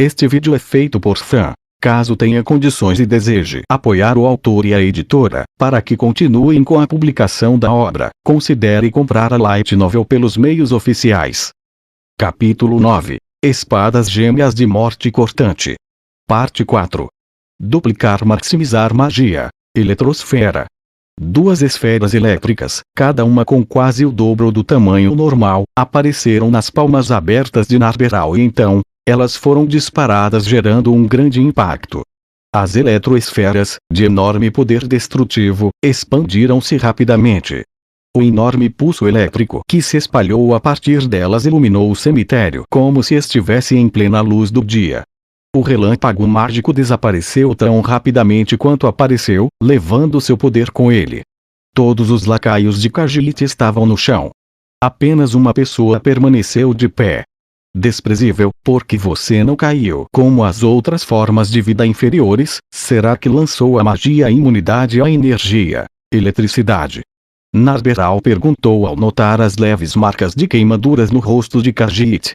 Este vídeo é feito por fã. Caso tenha condições e deseje apoiar o autor e a editora, para que continuem com a publicação da obra, considere comprar a Light Novel pelos meios oficiais. Capítulo 9. Espadas Gêmeas de Morte Cortante. Parte 4. Duplicar maximizar magia. Eletrosfera. Duas esferas elétricas, cada uma com quase o dobro do tamanho normal, apareceram nas palmas abertas de Narberal e então, elas foram disparadas gerando um grande impacto. As eletroesferas, de enorme poder destrutivo, expandiram-se rapidamente. O enorme pulso elétrico que se espalhou a partir delas iluminou o cemitério como se estivesse em plena luz do dia. O relâmpago mágico desapareceu tão rapidamente quanto apareceu, levando seu poder com ele. Todos os lacaios de Khajiit estavam no chão. Apenas uma pessoa permaneceu de pé. Desprezível, porque você não caiu como as outras formas de vida inferiores, será que lançou a magia imunidade à energia, eletricidade? Narberal perguntou ao notar as leves marcas de queimaduras no rosto de Khajiit.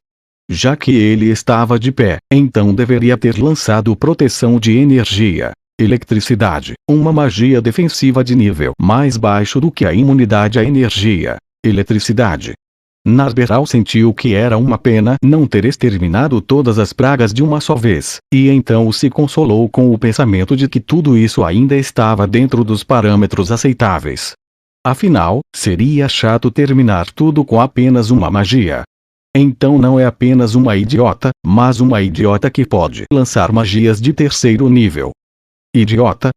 Já que ele estava de pé, então deveria ter lançado proteção de energia, eletricidade, uma magia defensiva de nível mais baixo do que a imunidade à energia, eletricidade. Narberal sentiu que era uma pena não ter exterminado todas as pragas de uma só vez, e então se consolou com o pensamento de que tudo isso ainda estava dentro dos parâmetros aceitáveis. Afinal, seria chato terminar tudo com apenas uma magia. Então não é apenas uma idiota, mas uma idiota que pode lançar magias de terceiro nível. Idiota?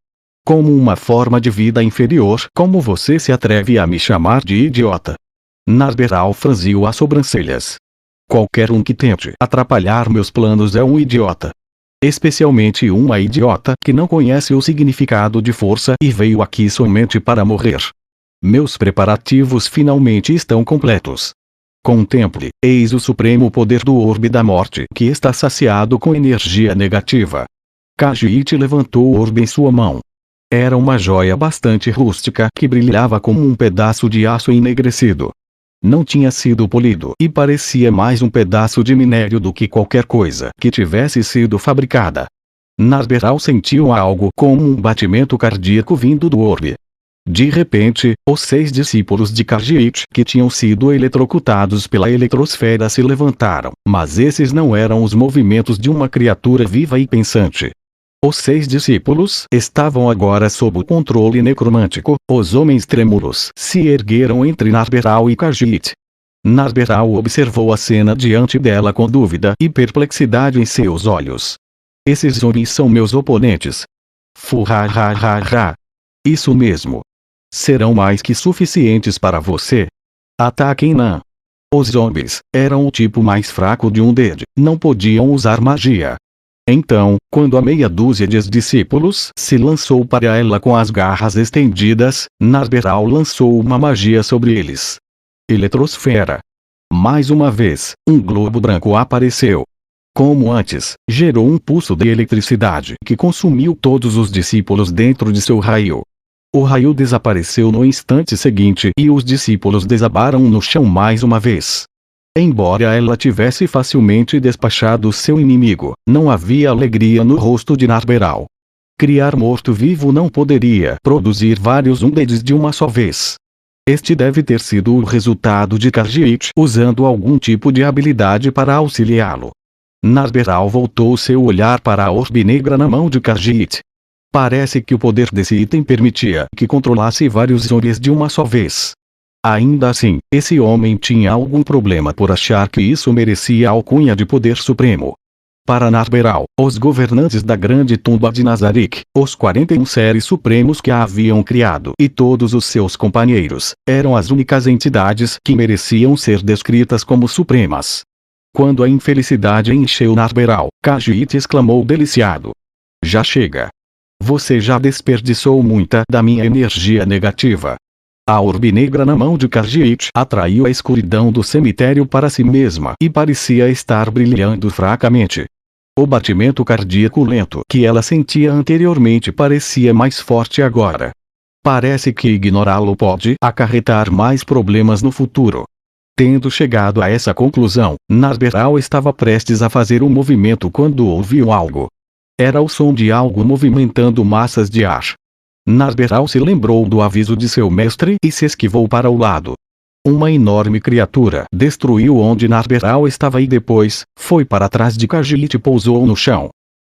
Como uma forma de vida inferior, como você se atreve a me chamar de idiota? Narberal franziu as sobrancelhas. Qualquer um que tente atrapalhar meus planos é um idiota. Especialmente uma idiota que não conhece o significado de força e veio aqui somente para morrer. Meus preparativos finalmente estão completos. Contemple, eis o supremo poder do orbe da morte que está saciado com energia negativa. Khajiit levantou o orbe em sua mão. Era uma joia bastante rústica que brilhava como um pedaço de aço enegrecido. Não tinha sido polido e parecia mais um pedaço de minério do que qualquer coisa que tivesse sido fabricada. Narberal sentiu algo como um batimento cardíaco vindo do orbe. De repente, os 6 discípulos de Khajiit que tinham sido eletrocutados pela eletrosfera se levantaram, mas esses não eram os movimentos de uma criatura viva e pensante. Os 6 discípulos estavam agora sob o controle necromântico. Os homens trêmulos se ergueram entre Narberal e Khajiit. Narberal observou a cena diante dela com dúvida e perplexidade em seus olhos. Esses homens são meus oponentes. Fuhahahaha. Isso mesmo. Serão mais que suficientes para você. Ataquem Nan. Os zombies eram o tipo mais fraco de Undead, não podiam usar magia. Então, quando a meia dúzia de discípulos se lançou para ela com as garras estendidas, Narberal lançou uma magia sobre eles. Eletrosfera. Mais uma vez, um globo branco apareceu. Como antes, gerou um pulso de eletricidade que consumiu todos os discípulos dentro de seu raio. O raio desapareceu no instante seguinte e os discípulos desabaram no chão mais uma vez. Embora ela tivesse facilmente despachado seu inimigo, não havia alegria no rosto de Narberal. Criar morto-vivo não poderia produzir vários Undeads de uma só vez. Este deve ter sido o resultado de Khajiit usando algum tipo de habilidade para auxiliá-lo. Narberal voltou seu olhar para a orbe negra na mão de Khajiit. Parece que o poder desse item permitia que controlasse vários zombies de uma só vez. Ainda assim, esse homem tinha algum problema por achar que isso merecia a alcunha de poder supremo. Para Narberal, os governantes da grande tumba de Nazarick, os 41 seres supremos que a haviam criado e todos os seus companheiros, eram as únicas entidades que mereciam ser descritas como supremas. Quando a infelicidade encheu Narberal, Khajiit exclamou deliciado. Já chega. Você já desperdiçou muita da minha energia negativa. A orbe negra na mão de Khajiit atraiu a escuridão do cemitério para si mesma e parecia estar brilhando fracamente. O batimento cardíaco lento que ela sentia anteriormente parecia mais forte agora. Parece que ignorá-lo pode acarretar mais problemas no futuro. Tendo chegado a essa conclusão, Narberal estava prestes a fazer um movimento quando ouviu algo. Era o som de algo movimentando massas de ar. Narberal se lembrou do aviso de seu mestre e se esquivou para o lado. Uma enorme criatura destruiu onde Narberal estava e depois foi para trás de Khajiit e pousou no chão.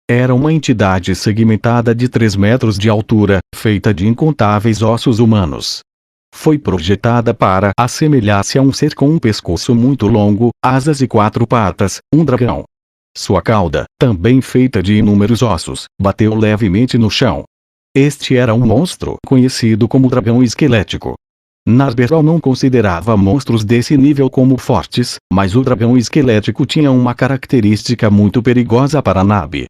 Era uma entidade segmentada de 3 metros de altura, feita de incontáveis ossos humanos. Foi projetada para assemelhar-se a um ser com um pescoço muito longo, asas e 4 patas, um dragão. Sua cauda, também feita de inúmeros ossos, bateu levemente no chão. Este era um monstro conhecido como dragão esquelético. Narberal não considerava monstros desse nível como fortes, mas o dragão esquelético tinha uma característica muito perigosa para Nabi.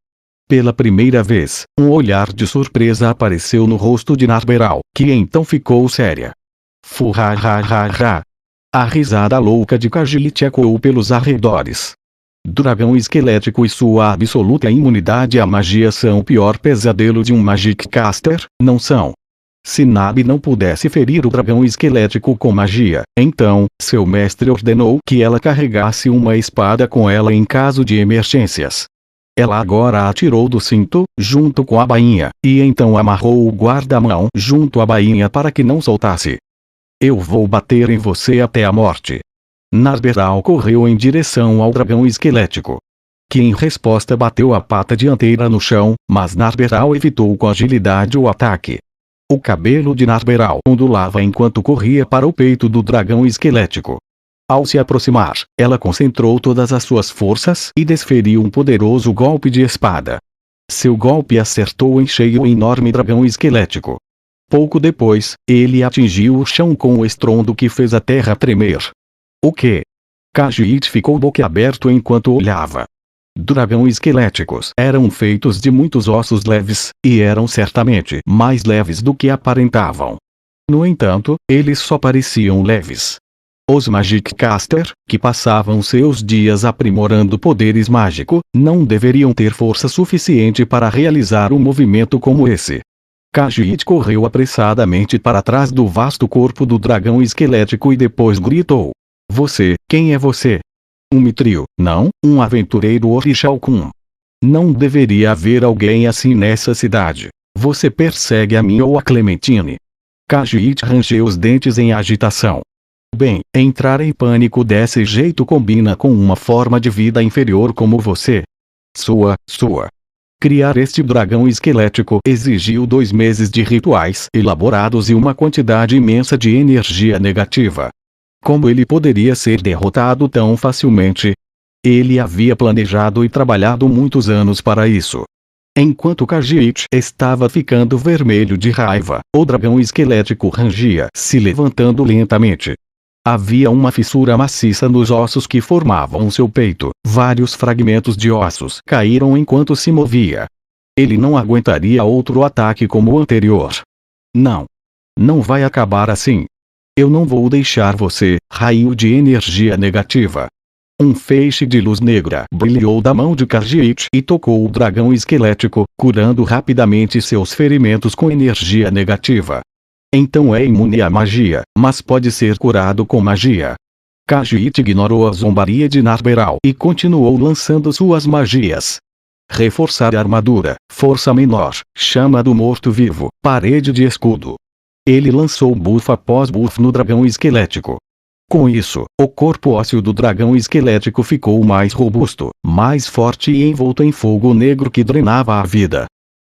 Pela primeira vez, um olhar de surpresa apareceu no rosto de Narberal, que então ficou séria. Fuhahahaha. A risada louca de Khajiit ecoou pelos arredores. Dragão esquelético e sua absoluta imunidade à magia são o pior pesadelo de um Magic Caster, não são? Se Nabi não pudesse ferir o dragão esquelético com magia, então, seu mestre ordenou que ela carregasse uma espada com ela em caso de emergências. Ela agora a tirou do cinto, junto com a bainha, e então amarrou o guarda-mão junto à bainha para que não soltasse. Eu vou bater em você até a morte. Narberal correu em direção ao dragão esquelético, que em resposta bateu a pata dianteira no chão, mas Narberal evitou com agilidade o ataque. O cabelo de Narberal ondulava enquanto corria para o peito do dragão esquelético. Ao se aproximar, ela concentrou todas as suas forças e desferiu um poderoso golpe de espada. Seu golpe acertou em cheio o enorme dragão esquelético. Pouco depois, ele atingiu o chão com um estrondo que fez a terra tremer. O quê? Khajiit ficou boquiaberto enquanto olhava. Dragões esqueléticos eram feitos de muitos ossos leves, e eram certamente mais leves do que aparentavam. No entanto, eles só pareciam leves. Os Magic Caster, que passavam seus dias aprimorando poderes mágicos, não deveriam ter força suficiente para realizar um movimento como esse. Khajiit correu apressadamente para trás do vasto corpo do dragão esquelético e depois gritou: Você, quem é você? Um mitrio, não, um aventureiro Orixalcum. Não deveria haver alguém assim nessa cidade. Você persegue a mim ou a Clementine? Khajiit rangeu os dentes em agitação. Bem, entrar em pânico desse jeito combina com uma forma de vida inferior como você. Sua. Criar este dragão esquelético exigiu 2 meses de rituais elaborados e uma quantidade imensa de energia negativa. Como ele poderia ser derrotado tão facilmente? Ele havia planejado e trabalhado muitos anos para isso. Enquanto Khajiit estava ficando vermelho de raiva, o dragão esquelético rangia, se levantando lentamente. Havia uma fissura maciça nos ossos que formavam seu peito. Vários fragmentos de ossos caíram enquanto se movia. Ele não aguentaria outro ataque como o anterior. Não. Não vai acabar assim. Eu não vou deixar você, raio de energia negativa. Um feixe de luz negra brilhou da mão de Khajiit e tocou o dragão esquelético, curando rapidamente seus ferimentos com energia negativa. Então é imune à magia, mas pode ser curado com magia. Khajiit ignorou a zombaria de Narberal e continuou lançando suas magias. Reforçar a armadura, força menor, chama do morto-vivo, parede de escudo. Ele lançou buff após buff no dragão esquelético. Com isso, o corpo ósseo do dragão esquelético ficou mais robusto, mais forte e envolto em fogo negro que drenava a vida.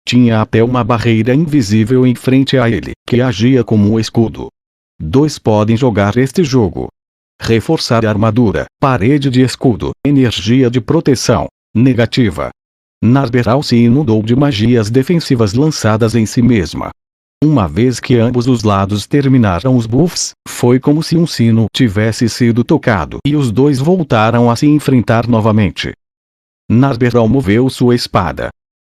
Tinha até uma barreira invisível em frente a ele, que agia como um escudo. 2 podem jogar este jogo. Reforçar a armadura, parede de escudo, energia de proteção, negativa. Narberal se inundou de magias defensivas lançadas em si mesma. Uma vez que ambos os lados terminaram os buffs, foi como se um sino tivesse sido tocado e os 2 voltaram a se enfrentar novamente. Narberal moveu sua espada.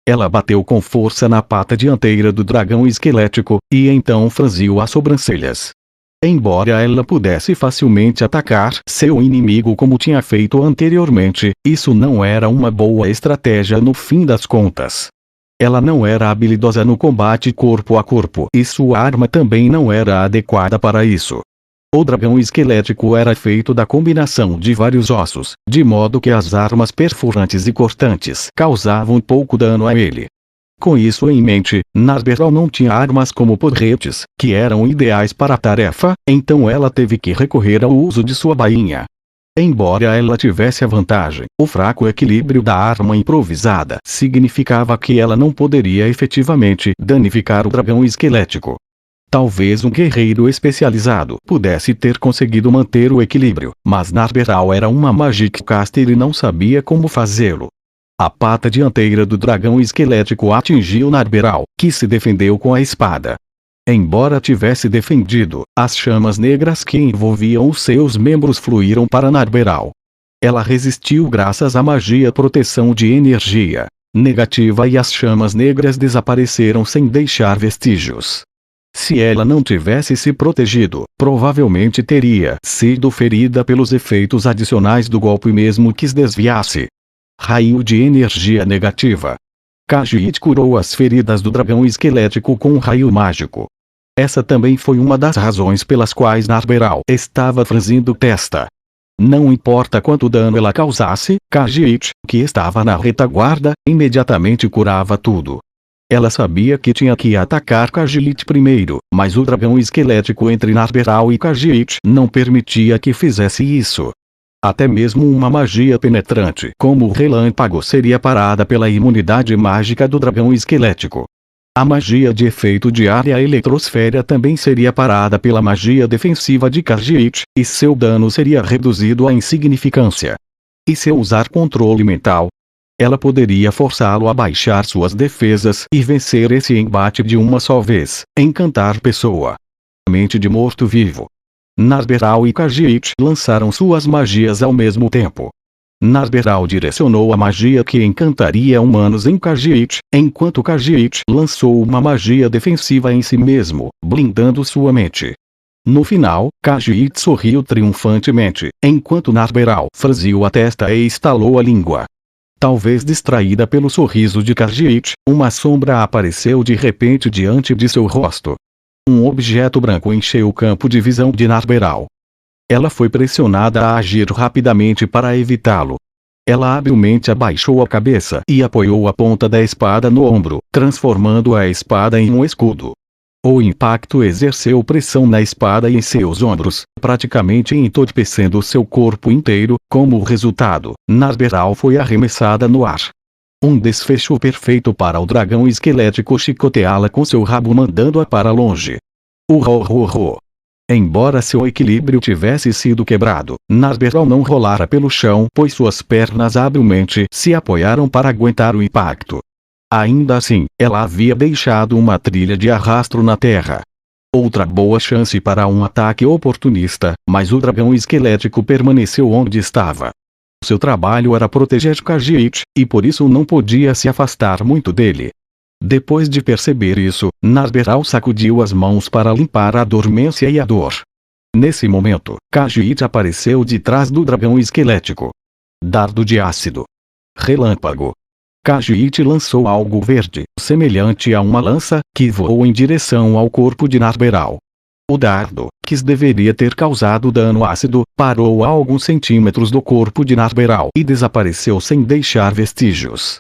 Ela bateu com força na pata dianteira do dragão esquelético, e então franziu as sobrancelhas. Embora ela pudesse facilmente atacar seu inimigo como tinha feito anteriormente, isso não era uma boa estratégia no fim das contas. Ela não era habilidosa no combate corpo a corpo e sua arma também não era adequada para isso. O dragão esquelético era feito da combinação de vários ossos, de modo que as armas perfurantes e cortantes causavam pouco dano a ele. Com isso em mente, Narberal não tinha armas como porretes, que eram ideais para a tarefa, então ela teve que recorrer ao uso de sua bainha. Embora ela tivesse a vantagem, o fraco equilíbrio da arma improvisada significava que ela não poderia efetivamente danificar o dragão esquelético. Talvez um guerreiro especializado pudesse ter conseguido manter o equilíbrio, mas Narberal era uma Magic Caster e não sabia como fazê-lo. A pata dianteira do dragão esquelético atingiu Narberal, que se defendeu com a espada. Embora tivesse defendido, as chamas negras que envolviam os seus membros fluíram para Narberal. Ela resistiu graças à magia proteção de energia negativa e as chamas negras desapareceram sem deixar vestígios. Se ela não tivesse se protegido, provavelmente teria sido ferida pelos efeitos adicionais do golpe mesmo que se desviasse. Raio de energia negativa. Khajiit curou as feridas do dragão esquelético com um raio mágico. Essa também foi uma das razões pelas quais Narberal estava franzindo testa. Não importa quanto dano ela causasse, Khajiit, que estava na retaguarda, imediatamente curava tudo. Ela sabia que tinha que atacar Khajiit primeiro, mas o dragão esquelético entre Narberal e Khajiit não permitia que fizesse isso. Até mesmo uma magia penetrante como o relâmpago seria parada pela imunidade mágica do dragão esquelético. A magia de efeito de área eletrosfera também seria parada pela magia defensiva de Khajiit, e seu dano seria reduzido à insignificância. E se usar controle mental? Ela poderia forçá-lo a baixar suas defesas e vencer esse embate de uma só vez, encantar pessoa. Mente de morto-vivo. Narberal e Khajiit lançaram suas magias ao mesmo tempo. Narberal direcionou a magia que encantaria humanos em Khajiit, enquanto Khajiit lançou uma magia defensiva em si mesmo, blindando sua mente. No final, Khajiit sorriu triunfantemente, enquanto Narberal franziu a testa e estalou a língua. Talvez distraída pelo sorriso de Khajiit, uma sombra apareceu de repente diante de seu rosto. Um objeto branco encheu o campo de visão de Narberal. Ela foi pressionada a agir rapidamente para evitá-lo. Ela habilmente abaixou a cabeça e apoiou a ponta da espada no ombro, transformando a espada em um escudo. O impacto exerceu pressão na espada e em seus ombros, praticamente entorpecendo seu corpo inteiro. Como resultado, Narberal foi arremessada no ar. Um desfecho perfeito para o dragão esquelético chicoteá-la com seu rabo mandando-a para longe. Urro. Embora seu equilíbrio tivesse sido quebrado, Narberal não rolara pelo chão pois suas pernas habilmente se apoiaram para aguentar o impacto. Ainda assim, ela havia deixado uma trilha de arrasto na terra. Outra boa chance para um ataque oportunista, mas o dragão esquelético permaneceu onde estava. Seu trabalho era proteger Khajiit, e por isso não podia se afastar muito dele. Depois de perceber isso, Narberal sacudiu as mãos para limpar a dormência e a dor. Nesse momento, Khajiit apareceu de trás do dragão esquelético. Dardo de ácido. Relâmpago. Khajiit lançou algo verde, semelhante a uma lança, que voou em direção ao corpo de Narberal. O dardo, que deveria ter causado dano ácido, parou a alguns centímetros do corpo de Narberal e desapareceu sem deixar vestígios.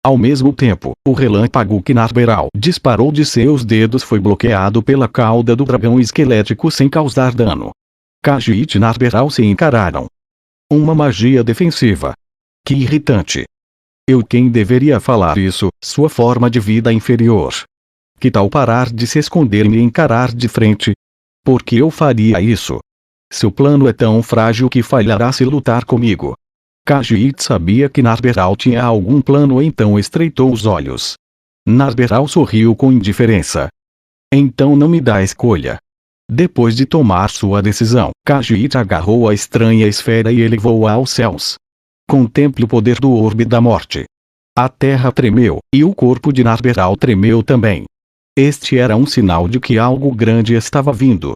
Ao mesmo tempo, o relâmpago que Narberal disparou de seus dedos foi bloqueado pela cauda do dragão esquelético sem causar dano. Khajiit e Narberal se encararam. Uma magia defensiva. Que irritante. Quem deveria falar isso, sua forma de vida inferior. Que tal parar de se esconder e me encarar de frente? Por que eu faria isso? Seu plano é tão frágil que falhará se lutar comigo. Khajiit sabia que Narberal tinha algum plano, então estreitou os olhos. Narberal sorriu com indiferença. Então não me dá escolha. Depois de tomar sua decisão, Khajiit agarrou a estranha esfera e elevou-a aos céus. Contemple o poder do orbe da morte. A terra tremeu, e o corpo de Narberal tremeu também. Este era um sinal de que algo grande estava vindo.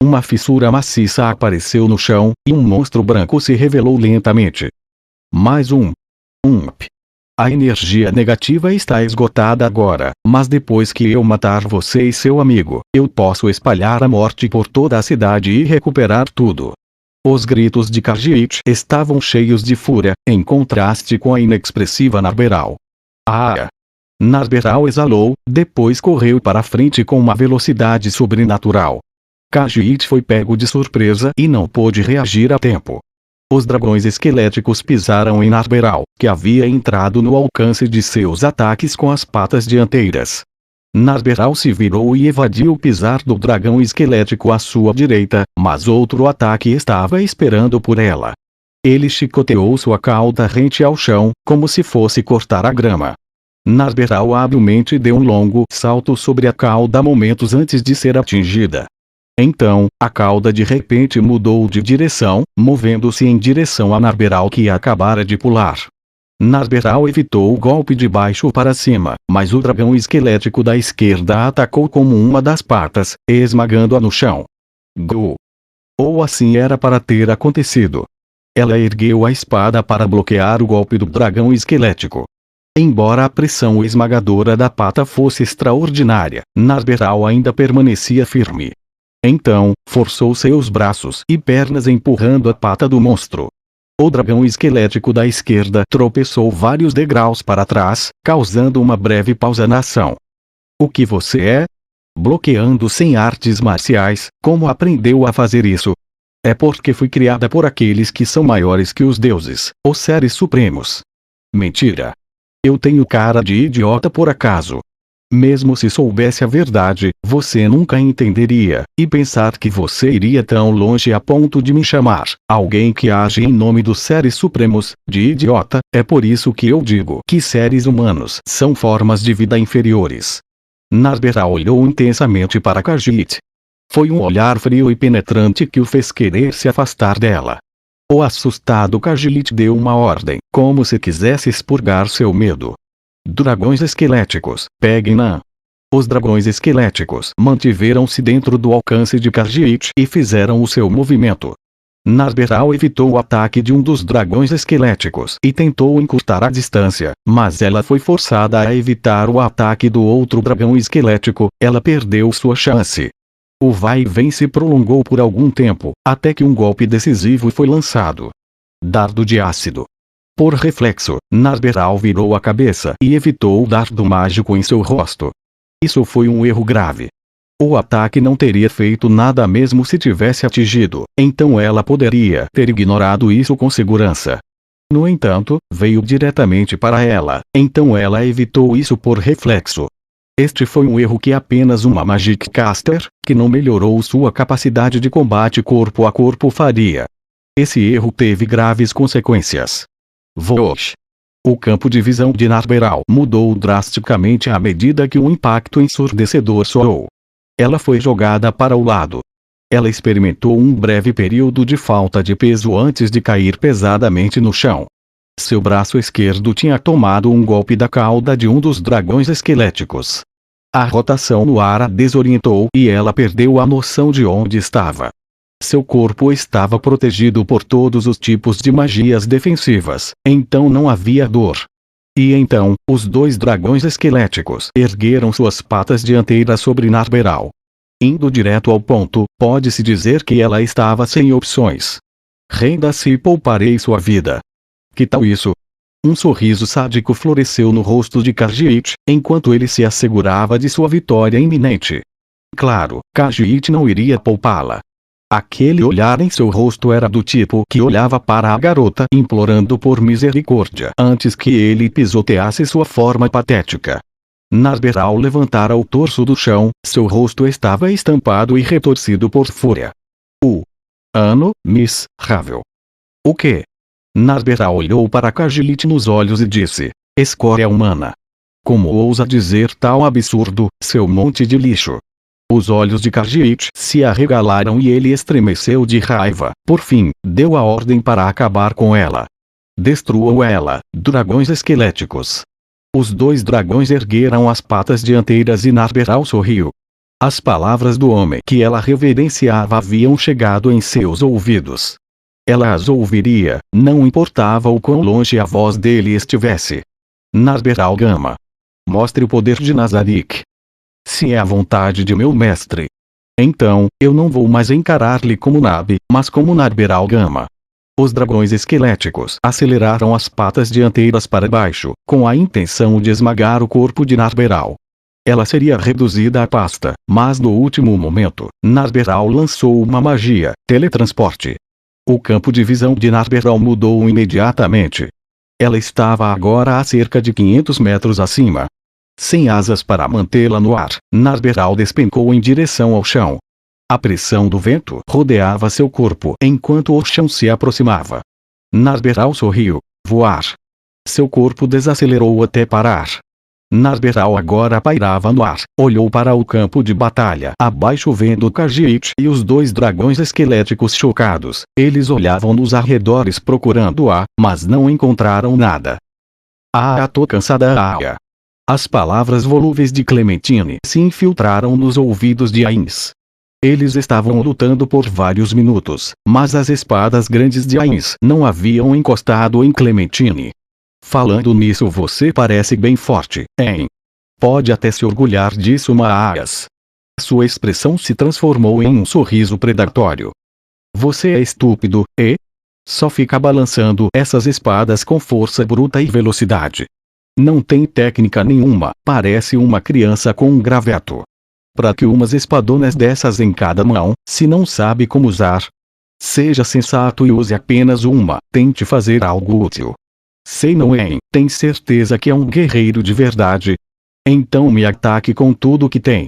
Uma fissura maciça apareceu no chão, e um monstro branco se revelou lentamente. Mais um. A energia negativa está esgotada agora, mas depois que eu matar você e seu amigo, eu posso espalhar a morte por toda a cidade e recuperar tudo. Os gritos de Khajiit estavam cheios de fúria, em contraste com a inexpressiva Narberal. Ah! Narberal exalou, depois correu para frente com uma velocidade sobrenatural. Khajiit foi pego de surpresa e não pôde reagir a tempo. Os dragões esqueléticos pisaram em Narberal, que havia entrado no alcance de seus ataques com as patas dianteiras. Narberal se virou e evadiu o pisar do dragão esquelético à sua direita, mas outro ataque estava esperando por ela. Ele chicoteou sua cauda rente ao chão, como se fosse cortar a grama. Narberal habilmente deu um longo salto sobre a cauda momentos antes de ser atingida. Então, a cauda de repente mudou de direção, movendo-se em direção a Narberal que acabara de pular. Narberal evitou o golpe de baixo para cima, mas o dragão esquelético da esquerda a atacou como uma das patas, esmagando-a no chão. Gu! Ou assim era para ter acontecido. Ela ergueu a espada para bloquear o golpe do dragão esquelético. Embora a pressão esmagadora da pata fosse extraordinária, Narberal ainda permanecia firme. Então, forçou seus braços e pernas empurrando a pata do monstro. O dragão esquelético da esquerda tropeçou vários degraus para trás, causando uma breve pausa na ação. O que você é? Bloqueando sem artes marciais, como aprendeu a fazer isso? É porque fui criada por aqueles que são maiores que os deuses, os seres supremos. Mentira. Eu tenho cara de idiota por acaso. Mesmo se soubesse a verdade, você nunca entenderia, e pensar que você iria tão longe a ponto de me chamar, alguém que age em nome dos seres supremos, de idiota, é por isso que eu digo que seres humanos são formas de vida inferiores. Narberal olhou intensamente para Khajiit. Foi um olhar frio e penetrante que o fez querer se afastar dela. O assustado Khajiit deu uma ordem, como se quisesse expurgar seu medo. Dragões esqueléticos, peguem-na. Os dragões esqueléticos mantiveram-se dentro do alcance de Khajiit e fizeram o seu movimento. Narberal evitou o ataque de um dos dragões esqueléticos e tentou encurtar a distância, mas ela foi forçada a evitar o ataque do outro dragão esquelético. Ela perdeu sua chance. O vai e vem se prolongou por algum tempo, até que um golpe decisivo foi lançado. Dardo de ácido. Por reflexo, Narberal virou a cabeça e evitou o dardo mágico em seu rosto. Isso foi um erro grave. O ataque não teria feito nada mesmo se tivesse atingido, então ela poderia ter ignorado isso com segurança. No entanto, veio diretamente para ela, então ela evitou isso por reflexo. Este foi um erro que apenas uma Magic Caster, que não melhorou sua capacidade de combate corpo a corpo faria. Esse erro teve graves consequências. Vosh! O campo de visão de Narberal mudou drasticamente à medida que um impacto ensurdecedor soou. Ela foi jogada para o lado. Ela experimentou um breve período de falta de peso antes de cair pesadamente no chão. Seu braço esquerdo tinha tomado um golpe da cauda de um dos dragões esqueléticos. A rotação no ar a desorientou e ela perdeu a noção de onde estava. Seu corpo estava protegido por todos os tipos de magias defensivas, então não havia dor. E então, os dois dragões esqueléticos ergueram suas patas dianteiras sobre Narberal. Indo direto ao ponto, pode-se dizer que ela estava sem opções. Renda-se e pouparei sua vida. Que tal isso? Um sorriso sádico floresceu no rosto de Khajiit, enquanto ele se assegurava de sua vitória iminente. Claro, Khajiit não iria poupá-la. Aquele olhar em seu rosto era do tipo que olhava para a garota implorando por misericórdia antes que ele pisoteasse sua forma patética. Narberal levantara o torso do chão, seu rosto estava estampado e retorcido por fúria. Ano, miserável. O quê? Narberal olhou para Khajiit nos olhos e disse: escória humana. Como ousa dizer tal absurdo, seu monte de lixo? Os olhos de Khajiit se arregalaram e ele estremeceu de raiva. Por fim, deu a ordem para acabar com ela. Destruam ela, dragões esqueléticos. Os dois dragões ergueram as patas dianteiras e Narberal sorriu. As palavras do homem que ela reverenciava haviam chegado em seus ouvidos. Ela as ouviria, não importava o quão longe a voz dele estivesse. Narberal Gama. Mostre o poder de Nazarick. Se é a vontade de meu mestre. Então, eu não vou mais encarar-lhe como Nabi, mas como Narberal Gama. Os dragões esqueléticos aceleraram as patas dianteiras para baixo, com a intenção de esmagar o corpo de Narberal. Ela seria reduzida a pasta, mas no último momento, Narberal lançou uma magia, teletransporte. O campo de visão de Narberal mudou imediatamente. Ela estava agora a cerca de 500 metros acima. Sem asas para mantê-la no ar, Narberal despencou em direção ao chão. A pressão do vento rodeava seu corpo enquanto o chão se aproximava. Narberal sorriu. Voar. Seu corpo desacelerou até parar. Narberal agora pairava no ar, olhou para o campo de batalha abaixo vendo Khajiit e os dois dragões esqueléticos chocados. Eles olhavam nos arredores procurando-a, mas não encontraram nada. Tô cansada, Aya. As palavras volúveis de Clementine se infiltraram nos ouvidos de Ainz. Eles estavam lutando por vários minutos, mas as espadas grandes de Ainz não haviam encostado em Clementine. Falando nisso, você parece bem forte, hein? Pode até se orgulhar disso, mas... Sua expressão se transformou em um sorriso predatório. Você é estúpido, e? Só fica balançando essas espadas com força bruta e velocidade. Não tem técnica nenhuma, parece uma criança com um graveto. Pra que umas espadonas dessas em cada mão, se não sabe como usar? Seja sensato e use apenas uma, tente fazer algo útil. Sei não, hein? Tem certeza que é um guerreiro de verdade? Então me ataque com tudo que tem.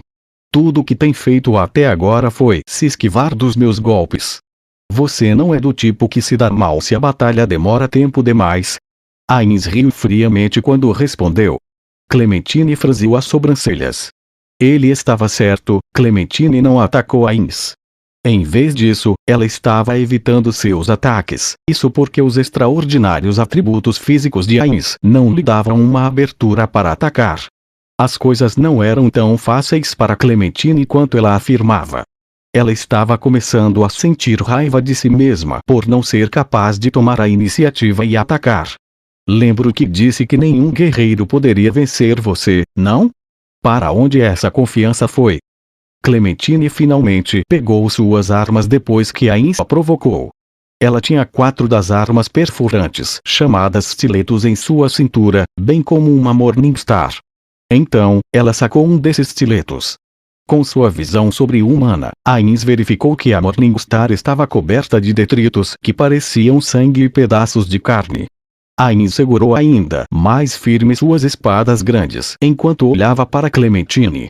Tudo que tem feito até agora foi se esquivar dos meus golpes. Você não é do tipo que se dá mal se a batalha demora tempo demais. Ainz riu friamente quando respondeu. Clementine franziu as sobrancelhas. Ele estava certo, Clementine não atacou Ainz. Em vez disso, ela estava evitando seus ataques, isso porque os extraordinários atributos físicos de Ainz não lhe davam uma abertura para atacar. As coisas não eram tão fáceis para Clementine quanto ela afirmava. Ela estava começando a sentir raiva de si mesma por não ser capaz de tomar a iniciativa e atacar. Lembro que disse que nenhum guerreiro poderia vencer você, não? Para onde essa confiança foi? Clementine finalmente pegou suas armas depois que Ainz a provocou. Ela tinha 4 das armas perfurantes chamadas stiletos em sua cintura, bem como uma Morningstar. Então, ela sacou um desses stiletos. Com sua visão sobre-humana, Ainz verificou que a Morningstar estava coberta de detritos que pareciam sangue e pedaços de carne. Ainz segurou ainda mais firme suas espadas grandes enquanto olhava para Clementine.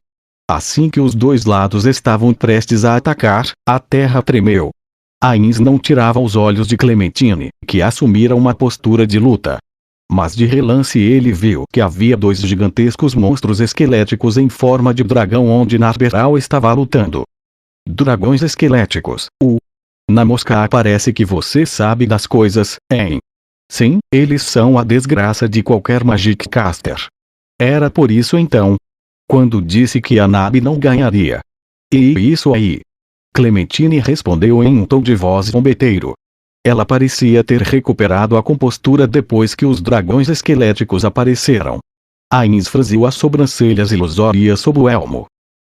Assim que os dois lados estavam prestes a atacar, a terra tremeu. Ainz não tirava os olhos de Clementine, que assumira uma postura de luta. Mas de relance ele viu que havia 2 gigantescos monstros esqueléticos em forma de dragão onde Narberal estava lutando. Dragões esqueléticos, Na mosca parece que você sabe das coisas, hein? Sim, eles são a desgraça de qualquer Magic Caster. Era por isso então. Quando disse que a Nabi não ganharia. E isso aí? Clementine respondeu em um tom de voz zombeteiro. Ela parecia ter recuperado a compostura depois que os dragões esqueléticos apareceram. Ainz franziu as sobrancelhas ilusórias sob o elmo.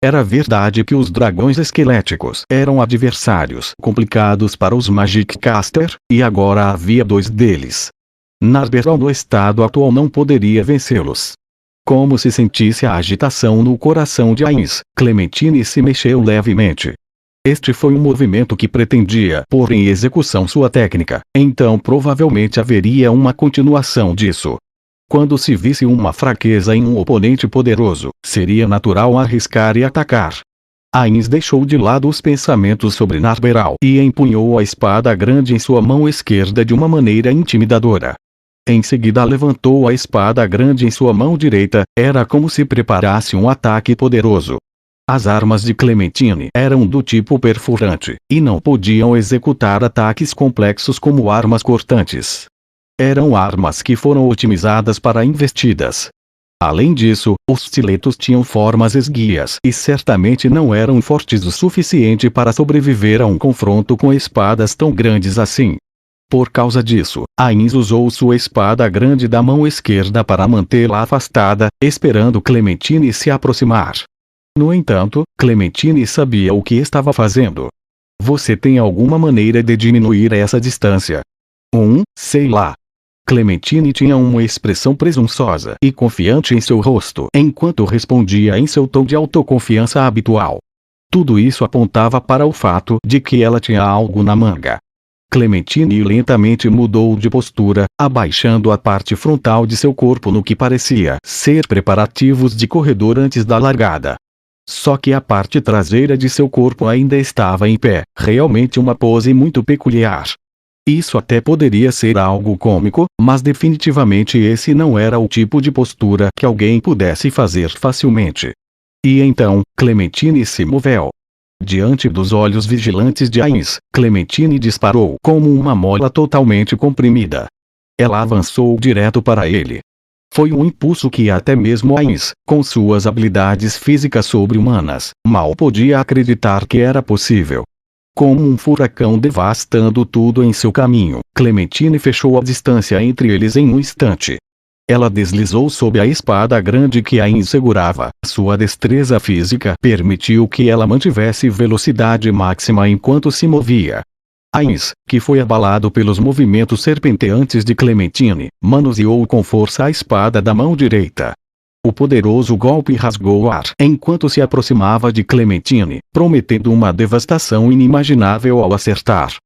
Era verdade que os dragões esqueléticos eram adversários complicados para os Magic Caster, e agora havia 2 deles. Narberal no estado atual não poderia vencê-los. Como se sentisse a agitação no coração de Ainz, Clementine se mexeu levemente. Este foi um movimento que pretendia pôr em execução sua técnica, então provavelmente haveria uma continuação disso. Quando se visse uma fraqueza em um oponente poderoso, seria natural arriscar e atacar. Ainz deixou de lado os pensamentos sobre Narberal e empunhou a espada grande em sua mão esquerda de uma maneira intimidadora. Em seguida levantou a espada grande em sua mão direita, era como se preparasse um ataque poderoso. As armas de Clementine eram do tipo perfurante, e não podiam executar ataques complexos como armas cortantes. Eram armas que foram otimizadas para investidas. Além disso, os stiletos tinham formas esguias e certamente não eram fortes o suficiente para sobreviver a um confronto com espadas tão grandes assim. Por causa disso, Ainz usou sua espada grande da mão esquerda para mantê-la afastada, esperando Clementine se aproximar. No entanto, Clementine sabia o que estava fazendo. Você tem alguma maneira de diminuir essa distância? Sei lá. Clementine tinha uma expressão presunçosa e confiante em seu rosto enquanto respondia em seu tom de autoconfiança habitual. Tudo isso apontava para o fato de que ela tinha algo na manga. Clementine lentamente mudou de postura, abaixando a parte frontal de seu corpo no que parecia ser preparativos de corredor antes da largada. Só que a parte traseira de seu corpo ainda estava em pé, realmente uma pose muito peculiar. Isso até poderia ser algo cômico, mas definitivamente esse não era o tipo de postura que alguém pudesse fazer facilmente. E então, Clementine se moveu. Diante dos olhos vigilantes de Ainz, Clementine disparou como uma mola totalmente comprimida. Ela avançou direto para ele. Foi um impulso que até mesmo Ainz, com suas habilidades físicas sobre-humanas, mal podia acreditar que era possível. Como um furacão devastando tudo em seu caminho, Clementine fechou a distância entre eles em um instante. Ela deslizou sob a espada grande que Ainz segurava. Sua destreza física permitiu que ela mantivesse velocidade máxima enquanto se movia. Ainz, que foi abalado pelos movimentos serpenteantes de Clementine, manuseou com força a espada da mão direita. O poderoso golpe rasgou o ar enquanto se aproximava de Clementine, prometendo uma devastação inimaginável ao acertar.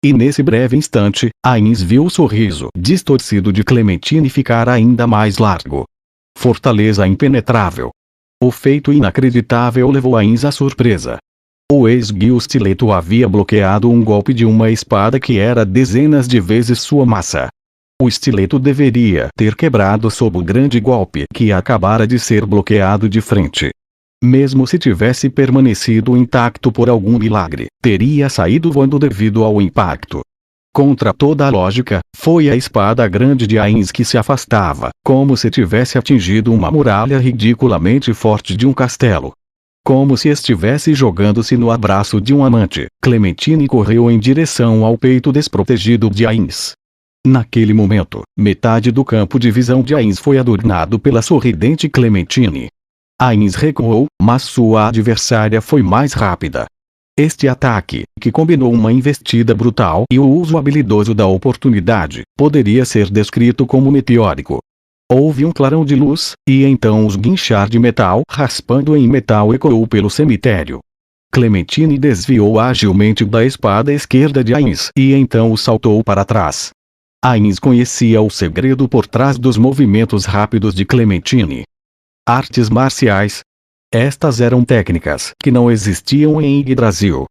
E nesse breve instante, Ainz viu o sorriso distorcido de Clementine ficar ainda mais largo. Fortaleza impenetrável. O feito inacreditável levou Ainz à surpresa. O esguio estileto havia bloqueado um golpe de uma espada que era dezenas de vezes sua massa. O estileto deveria ter quebrado sob o grande golpe que acabara de ser bloqueado de frente. Mesmo se tivesse permanecido intacto por algum milagre, teria saído voando devido ao impacto. Contra toda a lógica, foi a espada grande de Ainz que se afastava, como se tivesse atingido uma muralha ridiculamente forte de um castelo. Como se estivesse jogando-se no abraço de um amante, Clementine correu em direção ao peito desprotegido de Ainz. Naquele momento, metade do campo de visão de Ainz foi adornado pela sorridente Clementine. Ainz recuou, mas sua adversária foi mais rápida. Este ataque, que combinou uma investida brutal e o uso habilidoso da oportunidade, poderia ser descrito como meteórico. Houve um clarão de luz, e então os guinchar de metal raspando em metal ecoou pelo cemitério. Clementine desviou agilmente da espada esquerda de Ainz e então o saltou para trás. Ainz conhecia o segredo por trás dos movimentos rápidos de Clementine. Artes marciais. Estas eram técnicas que não existiam em Yggdrasil.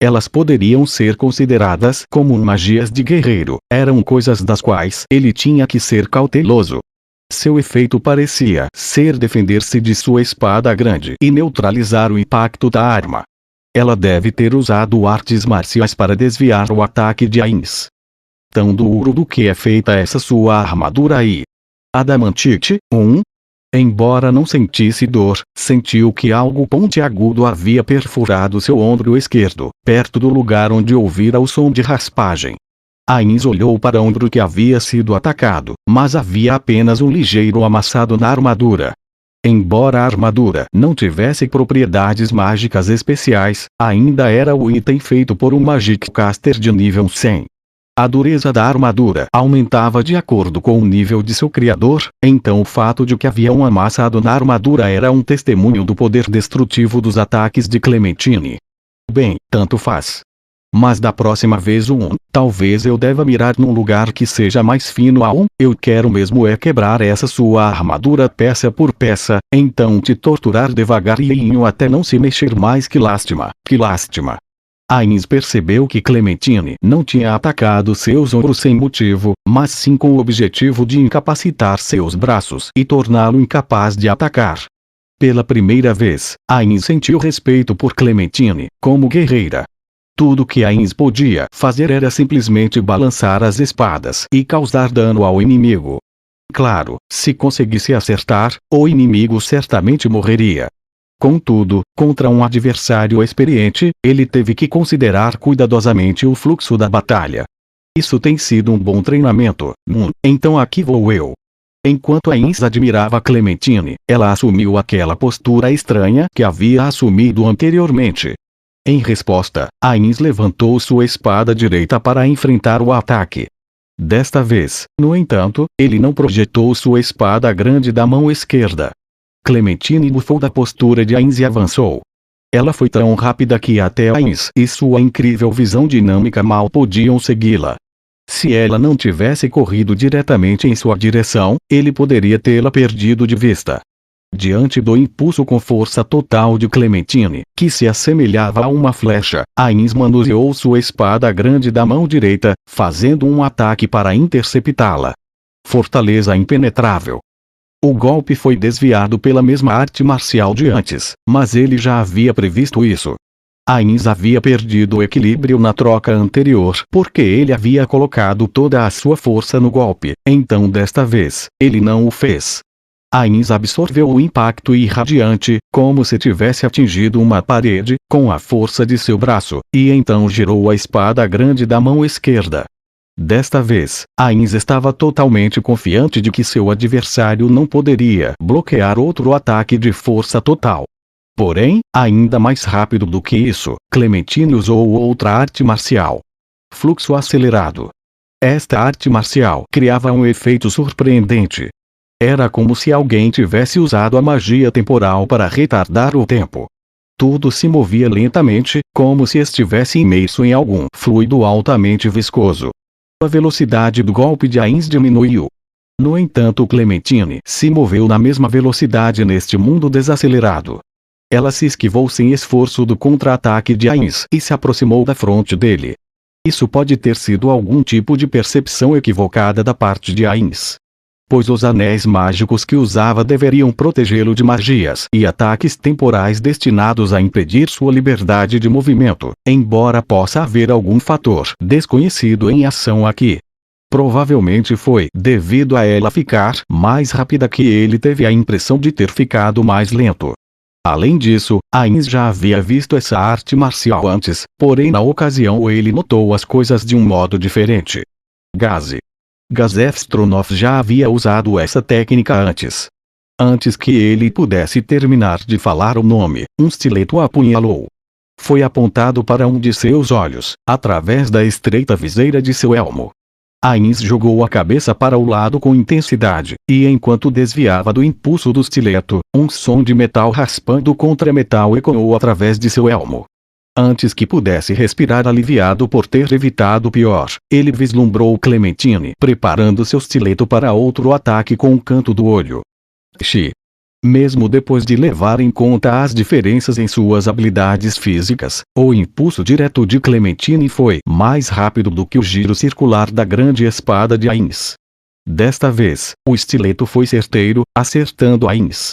Elas poderiam ser consideradas como magias de guerreiro, eram coisas das quais ele tinha que ser cauteloso. Seu efeito parecia ser defender-se de sua espada grande e neutralizar o impacto da arma. Ela deve ter usado artes marciais para desviar o ataque de Ainz. Tão duro do que é feita essa sua armadura aí. Adamantite, Embora não sentisse dor, sentiu que algo pontiagudo havia perfurado seu ombro esquerdo, perto do lugar onde ouvira o som de raspagem. Ainz olhou para o ombro que havia sido atacado, mas havia apenas um ligeiro amassado na armadura. Embora a armadura não tivesse propriedades mágicas especiais, ainda era o item feito por um Magic Caster de nível 100. A dureza da armadura aumentava de acordo com o nível de seu criador, então o fato de que havia um amassado na armadura era um testemunho do poder destrutivo dos ataques de Clementine. Bem, tanto faz. Mas da próxima vez talvez eu deva mirar num lugar que seja mais fino eu quero mesmo é quebrar essa sua armadura peça por peça, então te torturar devagarinho até não se mexer mais. Que lástima, que lástima. Ainz percebeu que Clementine não tinha atacado seus ombros sem motivo, mas sim com o objetivo de incapacitar seus braços e torná-lo incapaz de atacar. Pela primeira vez, Ainz sentiu respeito por Clementine, como guerreira. Tudo que Ainz podia fazer era simplesmente balançar as espadas e causar dano ao inimigo. Claro, se conseguisse acertar, o inimigo certamente morreria. Contudo, contra um adversário experiente, ele teve que considerar cuidadosamente o fluxo da batalha. Isso tem sido um bom treinamento. Então aqui vou eu. Enquanto Ainz admirava Clementine, ela assumiu aquela postura estranha que havia assumido anteriormente. Em resposta, Ainz levantou sua espada direita para enfrentar o ataque. Desta vez, no entanto, ele não projetou sua espada grande da mão esquerda. Clementine bufou da postura de Ainz e avançou. Ela foi tão rápida que até Ainz e sua incrível visão dinâmica mal podiam segui-la. Se ela não tivesse corrido diretamente em sua direção, ele poderia tê-la perdido de vista. Diante do impulso com força total de Clementine, que se assemelhava a uma flecha, Ainz manuseou sua espada grande da mão direita, fazendo um ataque para interceptá-la. Fortaleza impenetrável. O golpe foi desviado pela mesma arte marcial de antes, mas ele já havia previsto isso. Ainz havia perdido o equilíbrio na troca anterior porque ele havia colocado toda a sua força no golpe, então desta vez, ele não o fez. Ainz absorveu o impacto irradiante, como se tivesse atingido uma parede, com a força de seu braço, e então girou a espada grande da mão esquerda. Desta vez, Ainz estava totalmente confiante de que seu adversário não poderia bloquear outro ataque de força total. Porém, ainda mais rápido do que isso, Clementine usou outra arte marcial. Fluxo acelerado. Esta arte marcial criava um efeito surpreendente. Era como se alguém tivesse usado a magia temporal para retardar o tempo. Tudo se movia lentamente, como se estivesse imerso em algum fluido altamente viscoso. A velocidade do golpe de Ainz diminuiu. No entanto, Clementine se moveu na mesma velocidade neste mundo desacelerado. Ela se esquivou sem esforço do contra-ataque de Ainz e se aproximou da fronte dele. Isso pode ter sido algum tipo de percepção equivocada da parte de Ainz. Pois os anéis mágicos que usava deveriam protegê-lo de magias e ataques temporais destinados a impedir sua liberdade de movimento, embora possa haver algum fator desconhecido em ação aqui. Provavelmente foi devido a ela ficar mais rápida que ele teve a impressão de ter ficado mais lento. Além disso, Ainz já havia visto essa arte marcial antes, porém na ocasião ele notou as coisas de um modo diferente. Gazef Stronov já havia usado essa técnica antes. Antes que ele pudesse terminar de falar o nome, um estileto apunhalou. Foi apontado para um de seus olhos, através da estreita viseira de seu elmo. Ainz jogou a cabeça para o lado com intensidade, e enquanto desviava do impulso do estileto, um som de metal raspando contra metal ecoou através de seu elmo. Antes que pudesse respirar aliviado por ter evitado o pior, ele vislumbrou Clementine preparando seu estileto para outro ataque com o canto do olho. Mesmo depois de levar em conta as diferenças em suas habilidades físicas, o impulso direto de Clementine foi mais rápido do que o giro circular da grande espada de Ainz. Desta vez, o estileto foi certeiro, acertando Ainz.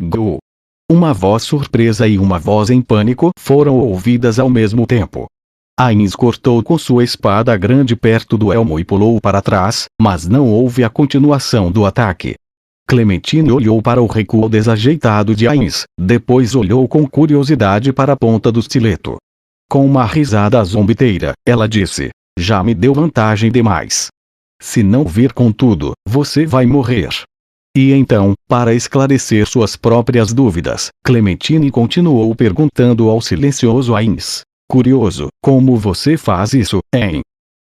Go! Uma voz surpresa e uma voz em pânico foram ouvidas ao mesmo tempo. Ainz cortou com sua espada grande perto do elmo e pulou para trás, mas não houve a continuação do ataque. Clementine olhou para o recuo desajeitado de Ainz, depois olhou com curiosidade para a ponta do estileto. Com uma risada zombeteira, ela disse: "Já me deu vantagem demais. Se não vir com tudo, você vai morrer." E então, para esclarecer suas próprias dúvidas, Clementine continuou perguntando ao silencioso Ainz: "Curioso, como você faz isso, hein?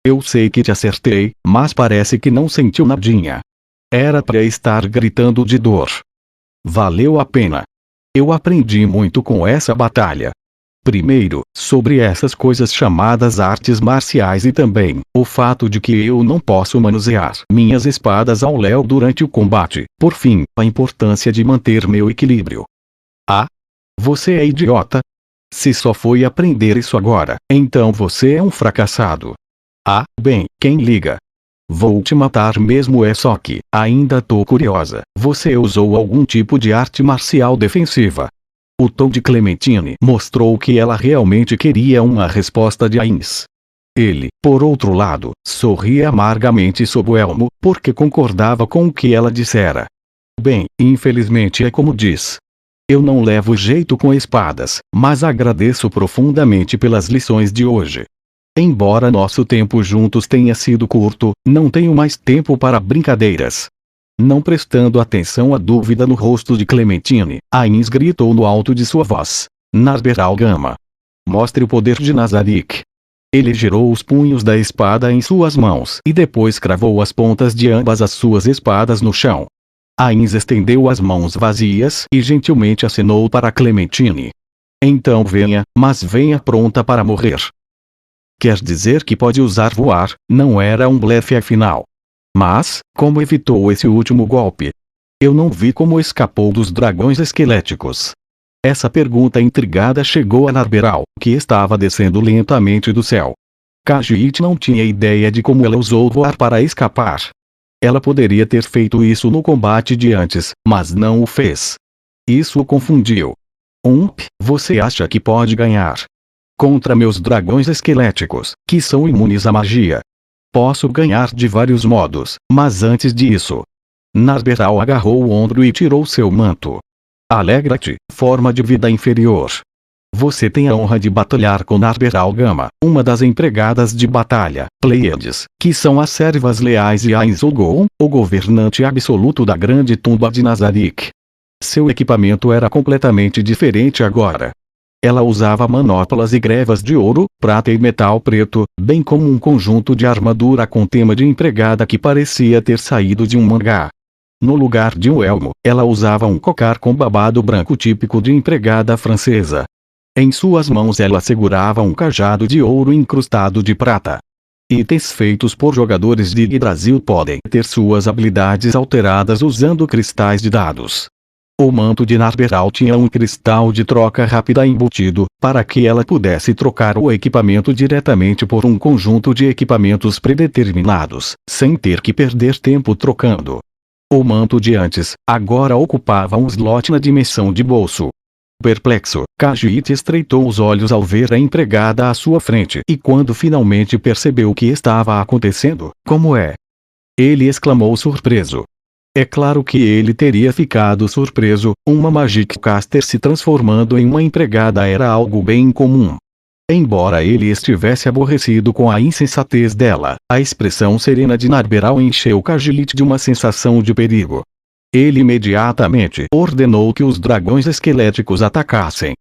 Eu sei que te acertei, mas parece que não sentiu nadinha." Era para estar gritando de dor. Valeu a pena. Eu aprendi muito com essa batalha. Primeiro, sobre essas coisas chamadas artes marciais e também, o fato de que eu não posso manusear minhas espadas ao léu durante o combate. Por fim, a importância de manter meu equilíbrio. Ah? Você é idiota? Se só foi aprender isso agora, então você é um fracassado. Ah, bem, quem liga? Vou te matar mesmo, é só que, ainda tô curiosa, você usou algum tipo de arte marcial defensiva? O tom de Clementine mostrou que ela realmente queria uma resposta de Ainz. Ele, por outro lado, sorria amargamente sob o elmo, porque concordava com o que ela dissera. Bem, infelizmente é como diz. Eu não levo jeito com espadas, mas agradeço profundamente pelas lições de hoje. Embora nosso tempo juntos tenha sido curto, não tenho mais tempo para brincadeiras. Não prestando atenção à dúvida no rosto de Clementine, Ainz gritou no alto de sua voz: Narberal Gama! Mostre o poder de Nazarick! Ele girou os punhos da espada em suas mãos e depois cravou as pontas de ambas as suas espadas no chão. Ainz estendeu as mãos vazias e gentilmente acenou para Clementine. Então venha, mas venha pronta para morrer. Quer dizer que pode usar voar, não era um blefe afinal. Mas, como evitou esse último golpe? Eu não vi como escapou dos dragões esqueléticos. Essa pergunta intrigada chegou a Narberal, que estava descendo lentamente do céu. Khajiit não tinha ideia de como ela usou voar para escapar. Ela poderia ter feito isso no combate de antes, mas não o fez. Isso o confundiu. Você acha que pode ganhar contra meus dragões esqueléticos, que são imunes à magia? Posso ganhar de vários modos, mas antes disso... Narberal agarrou o ombro e tirou seu manto. Alegra-te, forma de vida inferior. Você tem a honra de batalhar com Narberal Gama, uma das empregadas de batalha, Pleiades, que são as servas leais e Ainz Ul-Gon, o governante absoluto da grande tumba de Nazarick. Seu equipamento era completamente diferente agora. Ela usava manoplas e grevas de ouro, prata e metal preto, bem como um conjunto de armadura com tema de empregada que parecia ter saído de um mangá. No lugar de um elmo, ela usava um cocar com babado branco típico de empregada francesa. Em suas mãos ela segurava um cajado de ouro incrustado de prata. Itens feitos por jogadores de Yggdrasil podem ter suas habilidades alteradas usando cristais de dados. O manto de Narberal tinha um cristal de troca rápida embutido, para que ela pudesse trocar o equipamento diretamente por um conjunto de equipamentos predeterminados, sem ter que perder tempo trocando. O manto de antes, agora ocupava um slot na dimensão de bolso. Perplexo, Khajiit estreitou os olhos ao ver a empregada à sua frente e quando finalmente percebeu o que estava acontecendo, como é? Ele exclamou surpreso. É claro que ele teria ficado surpreso, uma Magic Caster se transformando em uma empregada era algo bem comum. Embora ele estivesse aborrecido com a insensatez dela, a expressão serena de Narberal encheu Khajiit de uma sensação de perigo. Ele imediatamente ordenou que os dragões esqueléticos atacassem.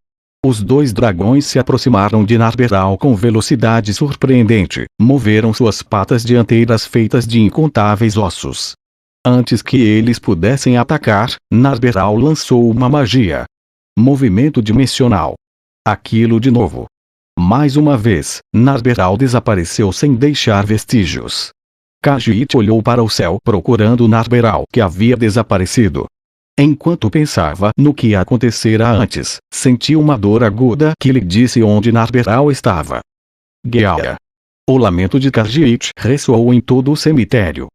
Os dois dragões se aproximaram de Narberal com velocidade surpreendente, moveram suas patas dianteiras feitas de incontáveis ossos. Antes que eles pudessem atacar, Narberal lançou uma magia. Movimento dimensional. Aquilo de novo. Mais uma vez, Narberal desapareceu sem deixar vestígios. Khajiit olhou para o céu procurando Narberal que havia desaparecido. Enquanto pensava no que acontecera antes, sentiu uma dor aguda que lhe disse onde Narberal estava. Gaia. O lamento de Khajiit ressoou em todo o cemitério.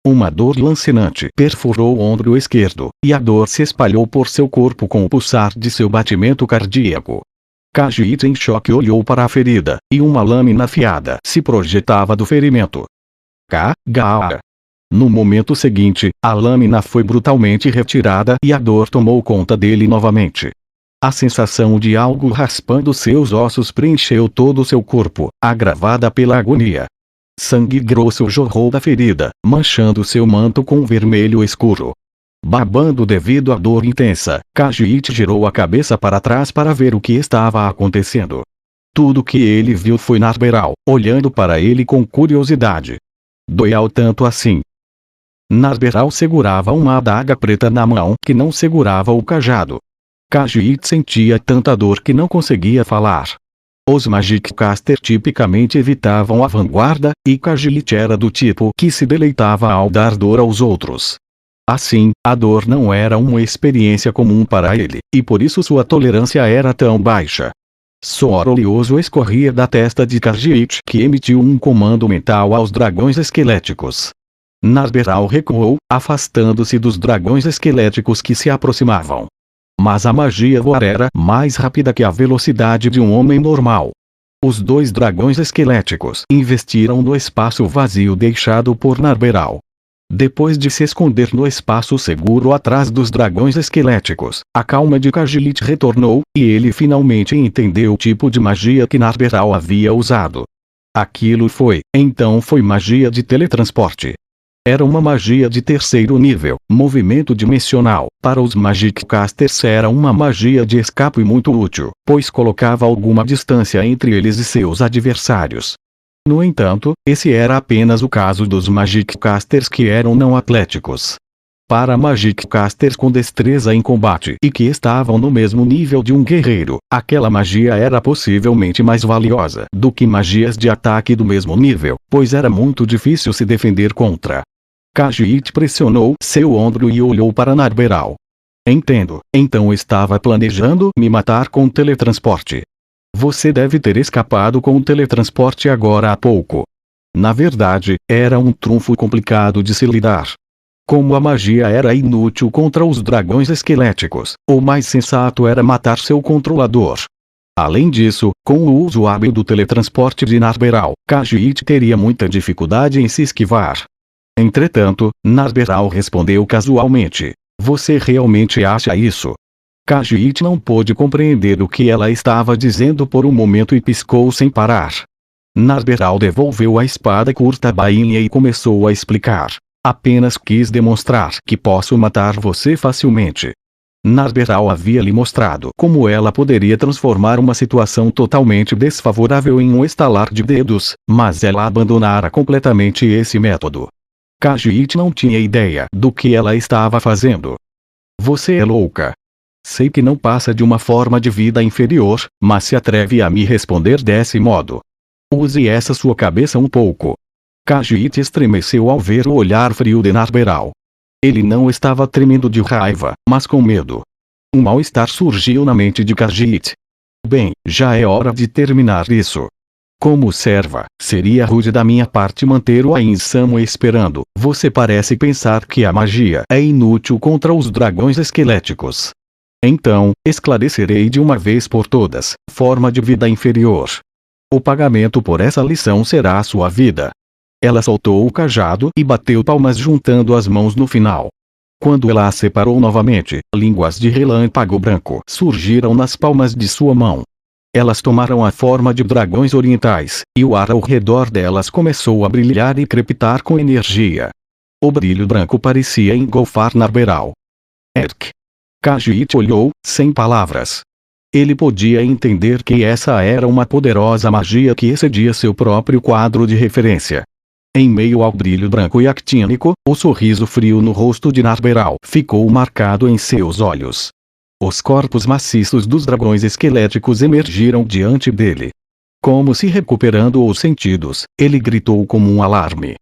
Uma dor lancinante perfurou o ombro esquerdo, e a dor se espalhou por seu corpo com o pulsar de seu batimento cardíaco. Khajiit em choque olhou para a ferida, e uma lâmina afiada se projetava do ferimento. Gaia. No momento seguinte, a lâmina foi brutalmente retirada e a dor tomou conta dele novamente. A sensação de algo raspando seus ossos preencheu todo o seu corpo, agravada pela agonia. Sangue grosso jorrou da ferida, manchando seu manto com um vermelho escuro. Babando devido à dor intensa, Khajiit girou a cabeça para trás para ver o que estava acontecendo. Tudo que ele viu foi Narberal, olhando para ele com curiosidade. Doeu tanto assim. Narberal segurava uma adaga preta na mão que não segurava o cajado. Khajiit sentia tanta dor que não conseguia falar. Os Magic Caster tipicamente evitavam a vanguarda, e Khajiit era do tipo que se deleitava ao dar dor aos outros. Assim, a dor não era uma experiência comum para ele, e por isso sua tolerância era tão baixa. Suor oleoso escorria da testa de Khajiit que emitiu um comando mental aos dragões esqueléticos. Narberal recuou, afastando-se dos dragões esqueléticos que se aproximavam. Mas a magia voar era mais rápida que a velocidade de um homem normal. Os dois dragões esqueléticos investiram no espaço vazio deixado por Narberal. Depois de se esconder no espaço seguro atrás dos dragões esqueléticos, a calma de Khajiit retornou, e ele finalmente entendeu o tipo de magia que Narberal havia usado. Aquilo então foi magia de teletransporte. Era uma magia de terceiro nível, movimento dimensional. Para os Magic Casters era uma magia de escape muito útil, pois colocava alguma distância entre eles e seus adversários. No entanto, esse era apenas o caso dos Magic Casters que eram não atléticos. Para Magic Casters com destreza em combate e que estavam no mesmo nível de um guerreiro, aquela magia era possivelmente mais valiosa do que magias de ataque do mesmo nível, pois era muito difícil se defender contra. Khajiit pressionou seu ombro e olhou para Narberal. Entendo, então estava planejando me matar com teletransporte. Você deve ter escapado com o teletransporte agora há pouco. Na verdade, era um trunfo complicado de se lidar. Como a magia era inútil contra os dragões esqueléticos, o mais sensato era matar seu controlador. Além disso, com o uso hábil do teletransporte de Narberal, Khajiit teria muita dificuldade em se esquivar. Entretanto, Narberal respondeu casualmente: você realmente acha isso? Khajiit não pôde compreender o que ela estava dizendo por um momento e piscou sem parar. Narberal devolveu a espada curta à bainha e começou a explicar. Apenas quis demonstrar que posso matar você facilmente. Narberal havia lhe mostrado como ela poderia transformar uma situação totalmente desfavorável em um estalar de dedos, mas ela abandonara completamente esse método. Khajiit não tinha ideia do que ela estava fazendo. Você é louca. Sei que não passa de uma forma de vida inferior, mas se atreve a me responder desse modo. Use essa sua cabeça um pouco. Khajiit estremeceu ao ver o olhar frio de Narberal. Ele não estava tremendo de raiva, mas com medo. Um mal-estar surgiu na mente de Khajiit. Bem, já é hora de terminar isso. Como serva, seria rude da minha parte manter-o aí insano esperando. Você parece pensar que a magia é inútil contra os dragões esqueléticos. Então, esclarecerei de uma vez por todas, forma de vida inferior. O pagamento por essa lição será a sua vida. Ela soltou o cajado e bateu palmas juntando as mãos no final. Quando ela as separou novamente, línguas de relâmpago branco surgiram nas palmas de sua mão. Elas tomaram a forma de dragões orientais, e o ar ao redor delas começou a brilhar e crepitar com energia. O brilho branco parecia engolfar Narberal. Erk. Khajiit olhou, sem palavras. Ele podia entender que essa era uma poderosa magia que excedia seu próprio quadro de referência. Em meio ao brilho branco e actínico, o sorriso frio no rosto de Narberal ficou marcado em seus olhos. Os corpos maciços dos dragões esqueléticos emergiram diante dele. Como se recuperando os sentidos, ele gritou como um alarme.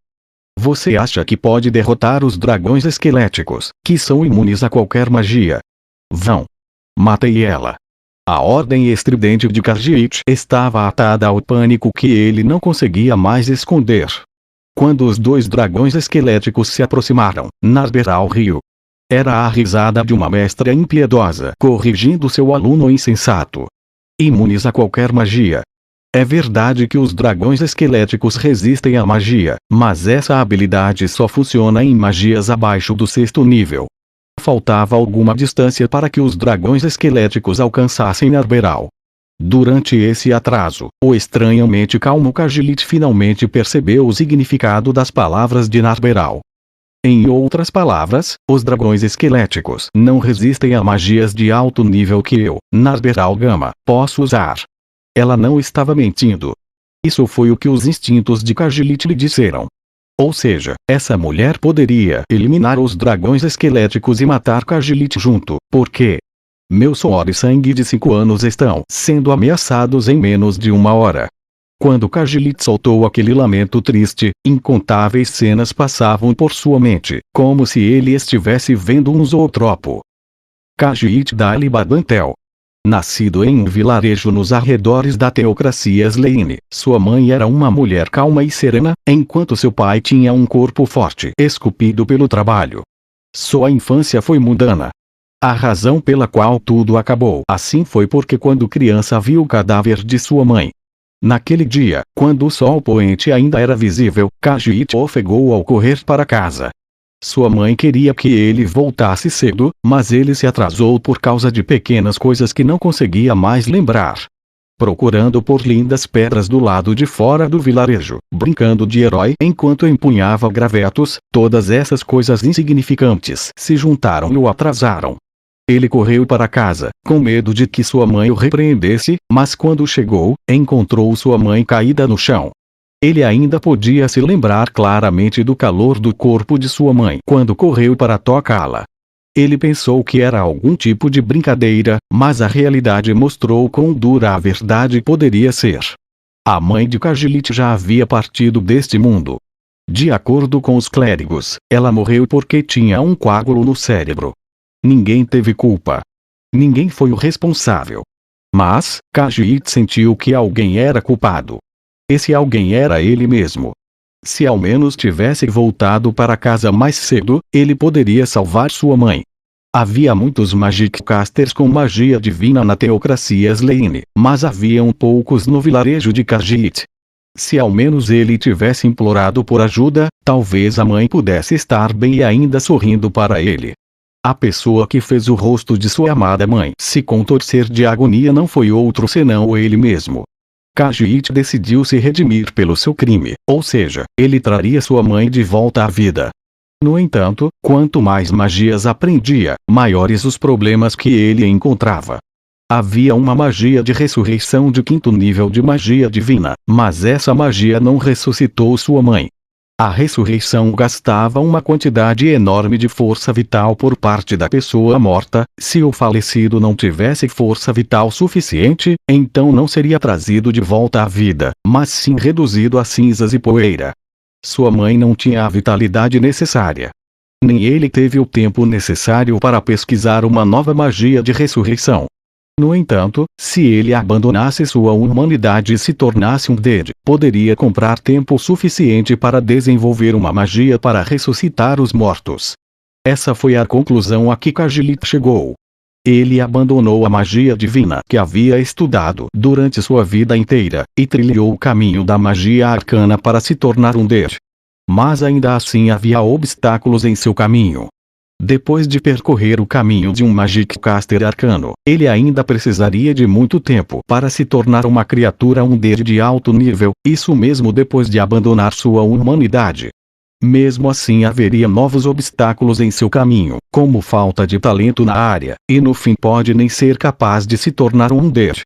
Você acha que pode derrotar os dragões esqueléticos, que são imunes a qualquer magia? Vão. Matei ela. A ordem estridente de Khajiit estava atada ao pânico que ele não conseguia mais esconder. Quando os dois dragões esqueléticos se aproximaram, Narberal riu. Era a risada de uma mestra impiedosa corrigindo seu aluno insensato. Imunes a qualquer magia. É verdade que os dragões esqueléticos resistem à magia, mas essa habilidade só funciona em magias abaixo do 6º nível. Faltava alguma distância para que os dragões esqueléticos alcançassem Narberal. Durante esse atraso, o estranhamente calmo Khajiit finalmente percebeu o significado das palavras de Narberal. Em outras palavras, os dragões esqueléticos não resistem a magias de alto nível que eu, Narberal Gama, posso usar. Ela não estava mentindo. Isso foi o que os instintos de Khajiit lhe disseram. Ou seja, essa mulher poderia eliminar os dragões esqueléticos e matar Khajiit junto, porque meu suor e sangue de 5 anos estão sendo ameaçados em menos de 1 hora. Quando Khajiit soltou aquele lamento triste, incontáveis cenas passavam por sua mente, como se ele estivesse vendo um zootropo. Khajiit Dali Babantel. Nascido em um vilarejo nos arredores da teocracia Sleine, sua mãe era uma mulher calma e serena, enquanto seu pai tinha um corpo forte esculpido pelo trabalho. Sua infância foi mundana. A razão pela qual tudo acabou assim foi porque quando criança viu o cadáver de sua mãe. Naquele dia, quando o sol poente ainda era visível, Khajiit ofegou ao correr para casa. Sua mãe queria que ele voltasse cedo, mas ele se atrasou por causa de pequenas coisas que não conseguia mais lembrar. procurando por lindas pedras do lado de fora do vilarejo, brincando de herói enquanto empunhava gravetos. Todas essas coisas insignificantes se juntaram e o atrasaram. Ele correu para casa, com medo de que sua mãe o repreendesse, mas quando chegou, encontrou sua mãe caída no chão. Ele ainda podia se lembrar claramente do calor do corpo de sua mãe quando correu para tocá-la. Ele pensou que era algum tipo de brincadeira, mas a realidade mostrou quão dura a verdade poderia ser. A mãe de Cajelit já havia partido deste mundo. De acordo com os clérigos, ela morreu porque tinha um coágulo no cérebro. Ninguém teve culpa. Ninguém foi o responsável. Mas, Cajelit sentiu que alguém era culpado. Esse alguém era ele mesmo. Se ao menos tivesse voltado para casa mais cedo, ele poderia salvar sua mãe. Havia muitos Magicasters com magia divina na teocracia Slane, mas haviam poucos no vilarejo de Cajelit. Se ao menos ele tivesse implorado por ajuda, talvez a mãe pudesse estar bem e ainda sorrindo para ele. A pessoa que fez o rosto de sua amada mãe se contorcer de agonia não foi outro senão ele mesmo. Cajelit decidiu se redimir pelo seu crime, ou seja, ele traria sua mãe de volta à vida. No entanto, quanto mais magias aprendia, maiores os problemas que ele encontrava. Havia uma magia de ressurreição de 5º nível de magia divina, mas essa magia não ressuscitou sua mãe. A ressurreição gastava uma quantidade enorme de força vital por parte da pessoa morta. Se o falecido não tivesse força vital suficiente, então não seria trazido de volta à vida, mas sim reduzido a cinzas e poeira. Sua mãe não tinha a vitalidade necessária. Nem ele teve o tempo necessário para pesquisar uma nova magia de ressurreição. No entanto, se ele abandonasse sua humanidade e se tornasse um Dead, poderia comprar tempo suficiente para desenvolver uma magia para ressuscitar os mortos. Essa foi a conclusão a que Cajelit chegou. Ele abandonou a magia divina que havia estudado durante sua vida inteira, e trilhou o caminho da magia arcana para se tornar um Dead. Mas ainda assim havia obstáculos em seu caminho. Depois de percorrer o caminho de um Magiccaster arcano, ele ainda precisaria de muito tempo para se tornar uma criatura Undead de alto nível, isso mesmo depois de abandonar sua humanidade. Mesmo assim haveria novos obstáculos em seu caminho, como falta de talento na área, e no fim pode nem ser capaz de se tornar um Undead.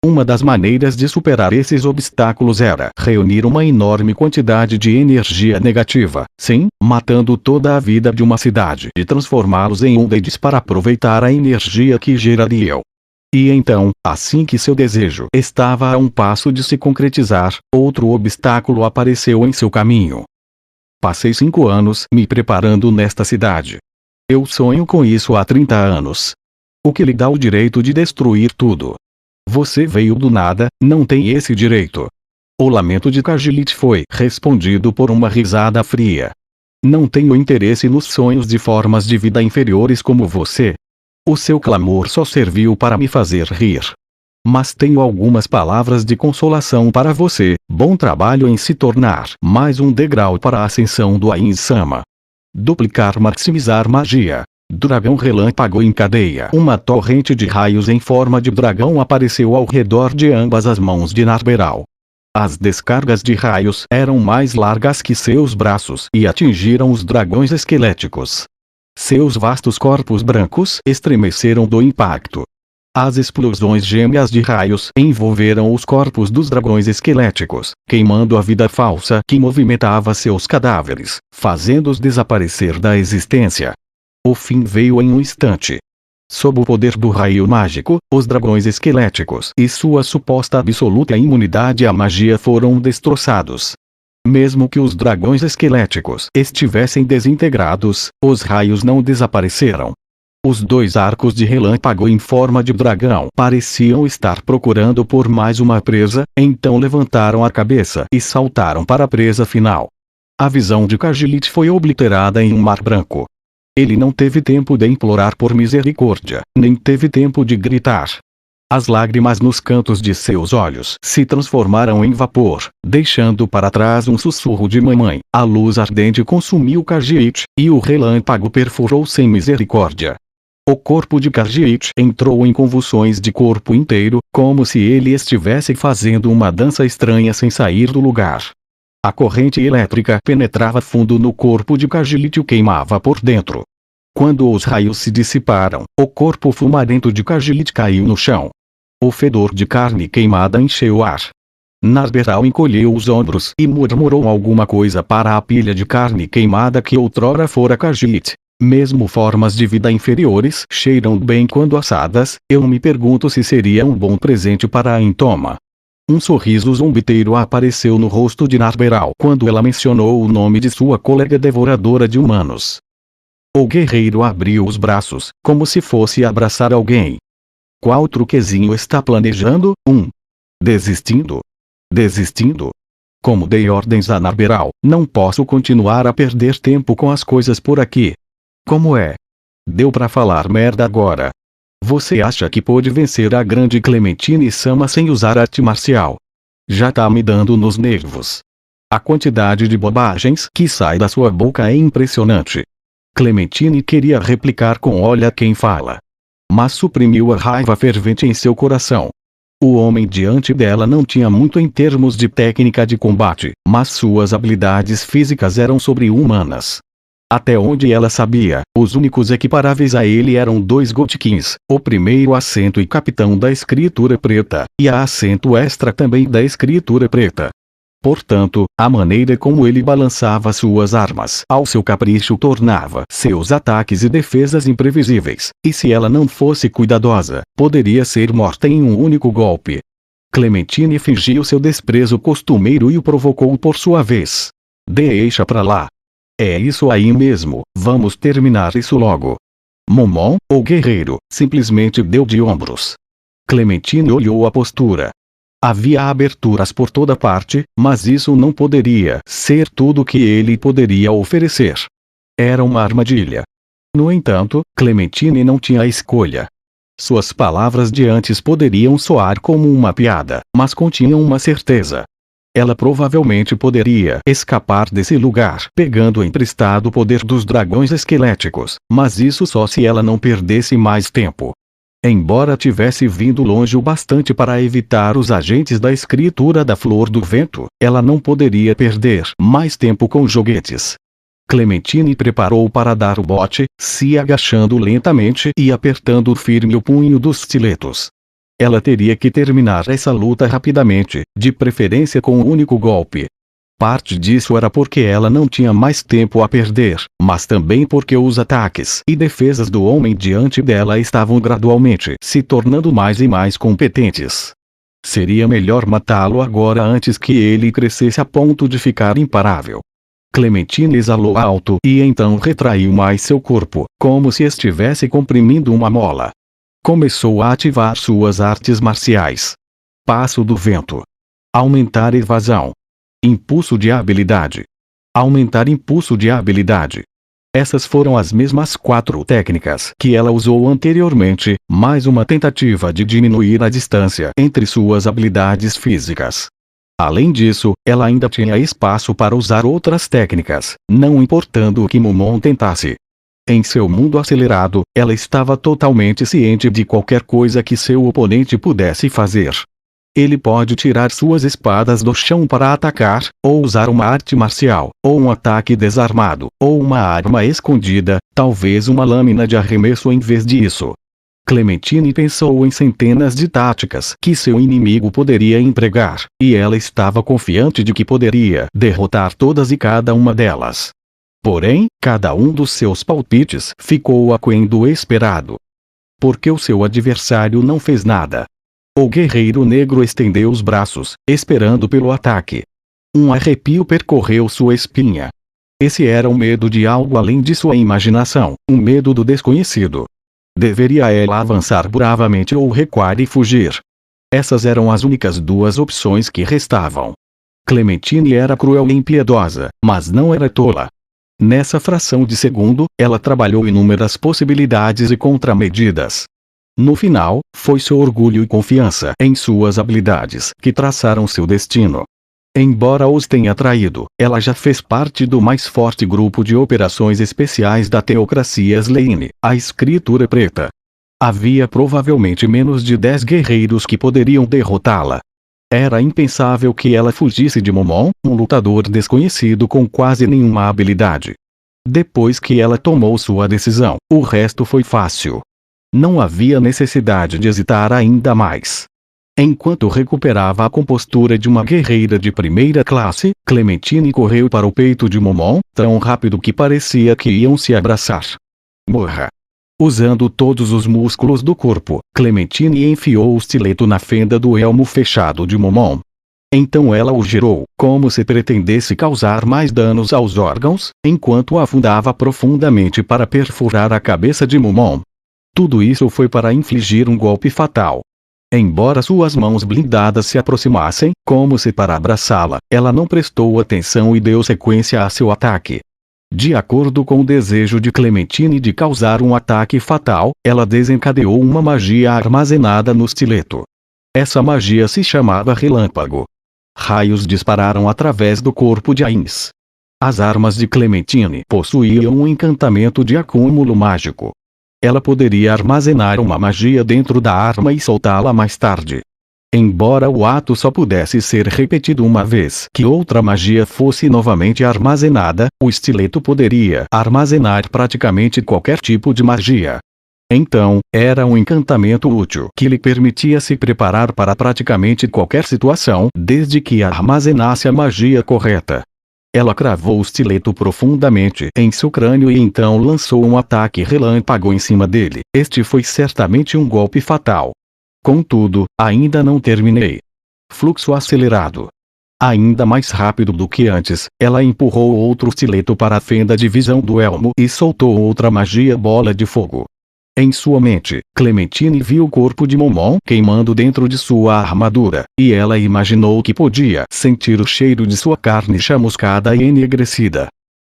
Uma das maneiras de superar esses obstáculos era reunir uma enorme quantidade de energia negativa, sim, matando toda a vida de uma cidade e transformá-los em Undeads para aproveitar a energia que gerariam. E então, assim que seu desejo estava a um passo de se concretizar, outro obstáculo apareceu em seu caminho. Passei 5 anos me preparando nesta cidade. Eu sonho com isso há 30 anos. O que lhe dá o direito de destruir tudo? Você veio do nada, não tem esse direito. O lamento de Cajelit foi respondido por uma risada fria. Não tenho interesse nos sonhos de formas de vida inferiores como você. O seu clamor só serviu para me fazer rir. Mas tenho algumas palavras de consolação para você. Bom trabalho em se tornar mais um degrau para a ascensão do Ain-sama. Maximizar magia. Dragão relâmpago em cadeia. Uma torrente de raios em forma de dragão apareceu ao redor de ambas as mãos de Narberal. As descargas de raios eram mais largas que seus braços e atingiram os dragões esqueléticos. Seus vastos corpos brancos estremeceram do impacto. As explosões gêmeas de raios envolveram os corpos dos dragões esqueléticos, queimando a vida falsa que movimentava seus cadáveres, fazendo-os desaparecer da existência. O fim veio em um instante. Sob o poder do raio mágico, os dragões esqueléticos e sua suposta absoluta imunidade à magia foram destroçados. Mesmo que os dragões esqueléticos estivessem desintegrados, os raios não desapareceram. Os 2 arcos de relâmpago em forma de dragão pareciam estar procurando por mais uma presa, então levantaram a cabeça e saltaram para a presa final. A visão de Cajelit foi obliterada em um mar branco. Ele não teve tempo de implorar por misericórdia, nem teve tempo de gritar. As lágrimas nos cantos de seus olhos se transformaram em vapor, deixando para trás um sussurro de mamãe. A luz ardente consumiu Cajelit, e o relâmpago perfurou sem misericórdia. O corpo de Khajiit entrou em convulsões de corpo inteiro, como se ele estivesse fazendo uma dança estranha sem sair do lugar. A corrente elétrica penetrava fundo no corpo de Khajiit e o queimava por dentro. Quando os raios se dissiparam, o corpo fumarento de Khajiit caiu no chão. O fedor de carne queimada encheu o ar. Narberal encolheu os ombros e murmurou alguma coisa para a pilha de carne queimada que outrora fora Khajiit. Mesmo formas de vida inferiores cheiram bem quando assadas, eu me pergunto se seria um bom presente para a Intoma. Um sorriso zombeteiro apareceu no rosto de Narberal quando ela mencionou o nome de sua colega devoradora de humanos. O guerreiro abriu os braços, como se fosse abraçar alguém. Qual truquezinho está planejando? Desistindo? Desistindo? Como dei ordens a Narberal, não posso continuar a perder tempo com as coisas por aqui. Como é? Deu pra falar merda agora. Você acha que pôde vencer a grande Clementine Sama sem usar arte marcial? Já tá me dando nos nervos. A quantidade de bobagens que sai da sua boca é impressionante. Clementine queria replicar com olha quem fala. Mas suprimiu a raiva fervente em seu coração. O homem diante dela não tinha muito em termos de técnica de combate, mas suas habilidades físicas eram sobre-humanas. Até onde ela sabia, os únicos equiparáveis a ele eram dois Gotkins, o primeiro assento e capitão da escritura preta, e a assento extra também da escritura preta. Portanto, a maneira como ele balançava suas armas ao seu capricho tornava seus ataques e defesas imprevisíveis, e se ela não fosse cuidadosa, poderia ser morta em um único golpe. Clementine fingiu seu desprezo costumeiro e o provocou por sua vez. Deixa pra lá. É isso aí mesmo, vamos terminar isso logo. Momon, o guerreiro, simplesmente deu de ombros. Clementine olhou a postura. Havia aberturas por toda parte, mas isso não poderia ser tudo que ele poderia oferecer. Era uma armadilha. No entanto, Clementine não tinha escolha. Suas palavras de antes poderiam soar como uma piada, mas continham uma certeza. Ela provavelmente poderia escapar desse lugar pegando emprestado o poder dos dragões esqueléticos, mas isso só se ela não perdesse mais tempo. Embora tivesse vindo longe o bastante para evitar os agentes da escritura da Flor do Vento, ela não poderia perder mais tempo com joguetes. Clementine preparou para dar o bote, se agachando lentamente e apertando firme o punho dos estiletos. Ela teria que terminar essa luta rapidamente, de preferência com um único golpe. Parte disso era porque ela não tinha mais tempo a perder, mas também porque os ataques e defesas do homem diante dela estavam gradualmente se tornando mais e mais competentes. Seria melhor matá-lo agora antes que ele crescesse a ponto de ficar imparável. Clementine exalou alto e então retraiu mais seu corpo, como se estivesse comprimindo uma mola. Começou a ativar suas artes marciais. Passo do vento. Aumentar evasão. Impulso de habilidade. Aumentar impulso de habilidade. Essas foram as mesmas 4 técnicas que ela usou anteriormente, mais uma tentativa de diminuir a distância entre suas habilidades físicas. Além disso, ela ainda tinha espaço para usar outras técnicas, não importando o que Momon tentasse. Em seu mundo acelerado, ela estava totalmente ciente de qualquer coisa que seu oponente pudesse fazer. Ele pode tirar suas espadas do chão para atacar, ou usar uma arte marcial, ou um ataque desarmado, ou uma arma escondida, talvez uma lâmina de arremesso em vez disso. Clementine pensou em centenas de táticas que seu inimigo poderia empregar, e ela estava confiante de que poderia derrotar todas e cada uma delas. Porém, cada um dos seus palpites ficou aquém do esperado. Porque o seu adversário não fez nada. O guerreiro negro estendeu os braços, esperando pelo ataque. Um arrepio percorreu sua espinha. Esse era um medo de algo além de sua imaginação, um medo do desconhecido. Deveria ela avançar bravamente ou recuar e fugir? Essas eram as únicas 2 opções que restavam. Clementine era cruel e impiedosa, mas não era tola. Nessa fração de segundo, ela trabalhou inúmeras possibilidades e contramedidas. No final, foi seu orgulho e confiança em suas habilidades que traçaram seu destino. Embora os tenha traído, ela já fez parte do mais forte grupo de operações especiais da teocracia Sleine, a Escritura Preta. Havia provavelmente menos de 10 guerreiros que poderiam derrotá-la. Era impensável que ela fugisse de Momon, um lutador desconhecido com quase nenhuma habilidade. Depois que ela tomou sua decisão, o resto foi fácil. Não havia necessidade de hesitar ainda mais. Enquanto recuperava a compostura de uma guerreira de primeira classe, Clementine correu para o peito de Momon, tão rápido que parecia que iam se abraçar. Morra! Usando todos os músculos do corpo, Clementine enfiou o estileto na fenda do elmo fechado de Momon. Então ela o girou, como se pretendesse causar mais danos aos órgãos, enquanto afundava profundamente para perfurar a cabeça de Momon. Tudo isso foi para infligir um golpe fatal. Embora suas mãos blindadas se aproximassem, como se para abraçá-la, ela não prestou atenção e deu sequência a seu ataque. De acordo com o desejo de Clementine de causar um ataque fatal, ela desencadeou uma magia armazenada no estileto. Essa magia se chamava Relâmpago. Raios dispararam através do corpo de Ainz. As armas de Clementine possuíam um encantamento de acúmulo mágico. Ela poderia armazenar uma magia dentro da arma e soltá-la mais tarde. Embora o ato só pudesse ser repetido uma vez que outra magia fosse novamente armazenada, o estileto poderia armazenar praticamente qualquer tipo de magia. Então, era um encantamento útil que lhe permitia se preparar para praticamente qualquer situação, desde que armazenasse a magia correta. Ela cravou o estileto profundamente em seu crânio e então lançou um ataque relâmpago em cima dele. Este foi certamente um golpe fatal. Contudo, ainda não terminei. Fluxo acelerado. Ainda mais rápido do que antes, ela empurrou outro estileto para a fenda de visão do elmo e soltou outra magia bola de fogo. Em sua mente, Clementine viu o corpo de Momon queimando dentro de sua armadura, e ela imaginou que podia sentir o cheiro de sua carne chamuscada e enegrecida.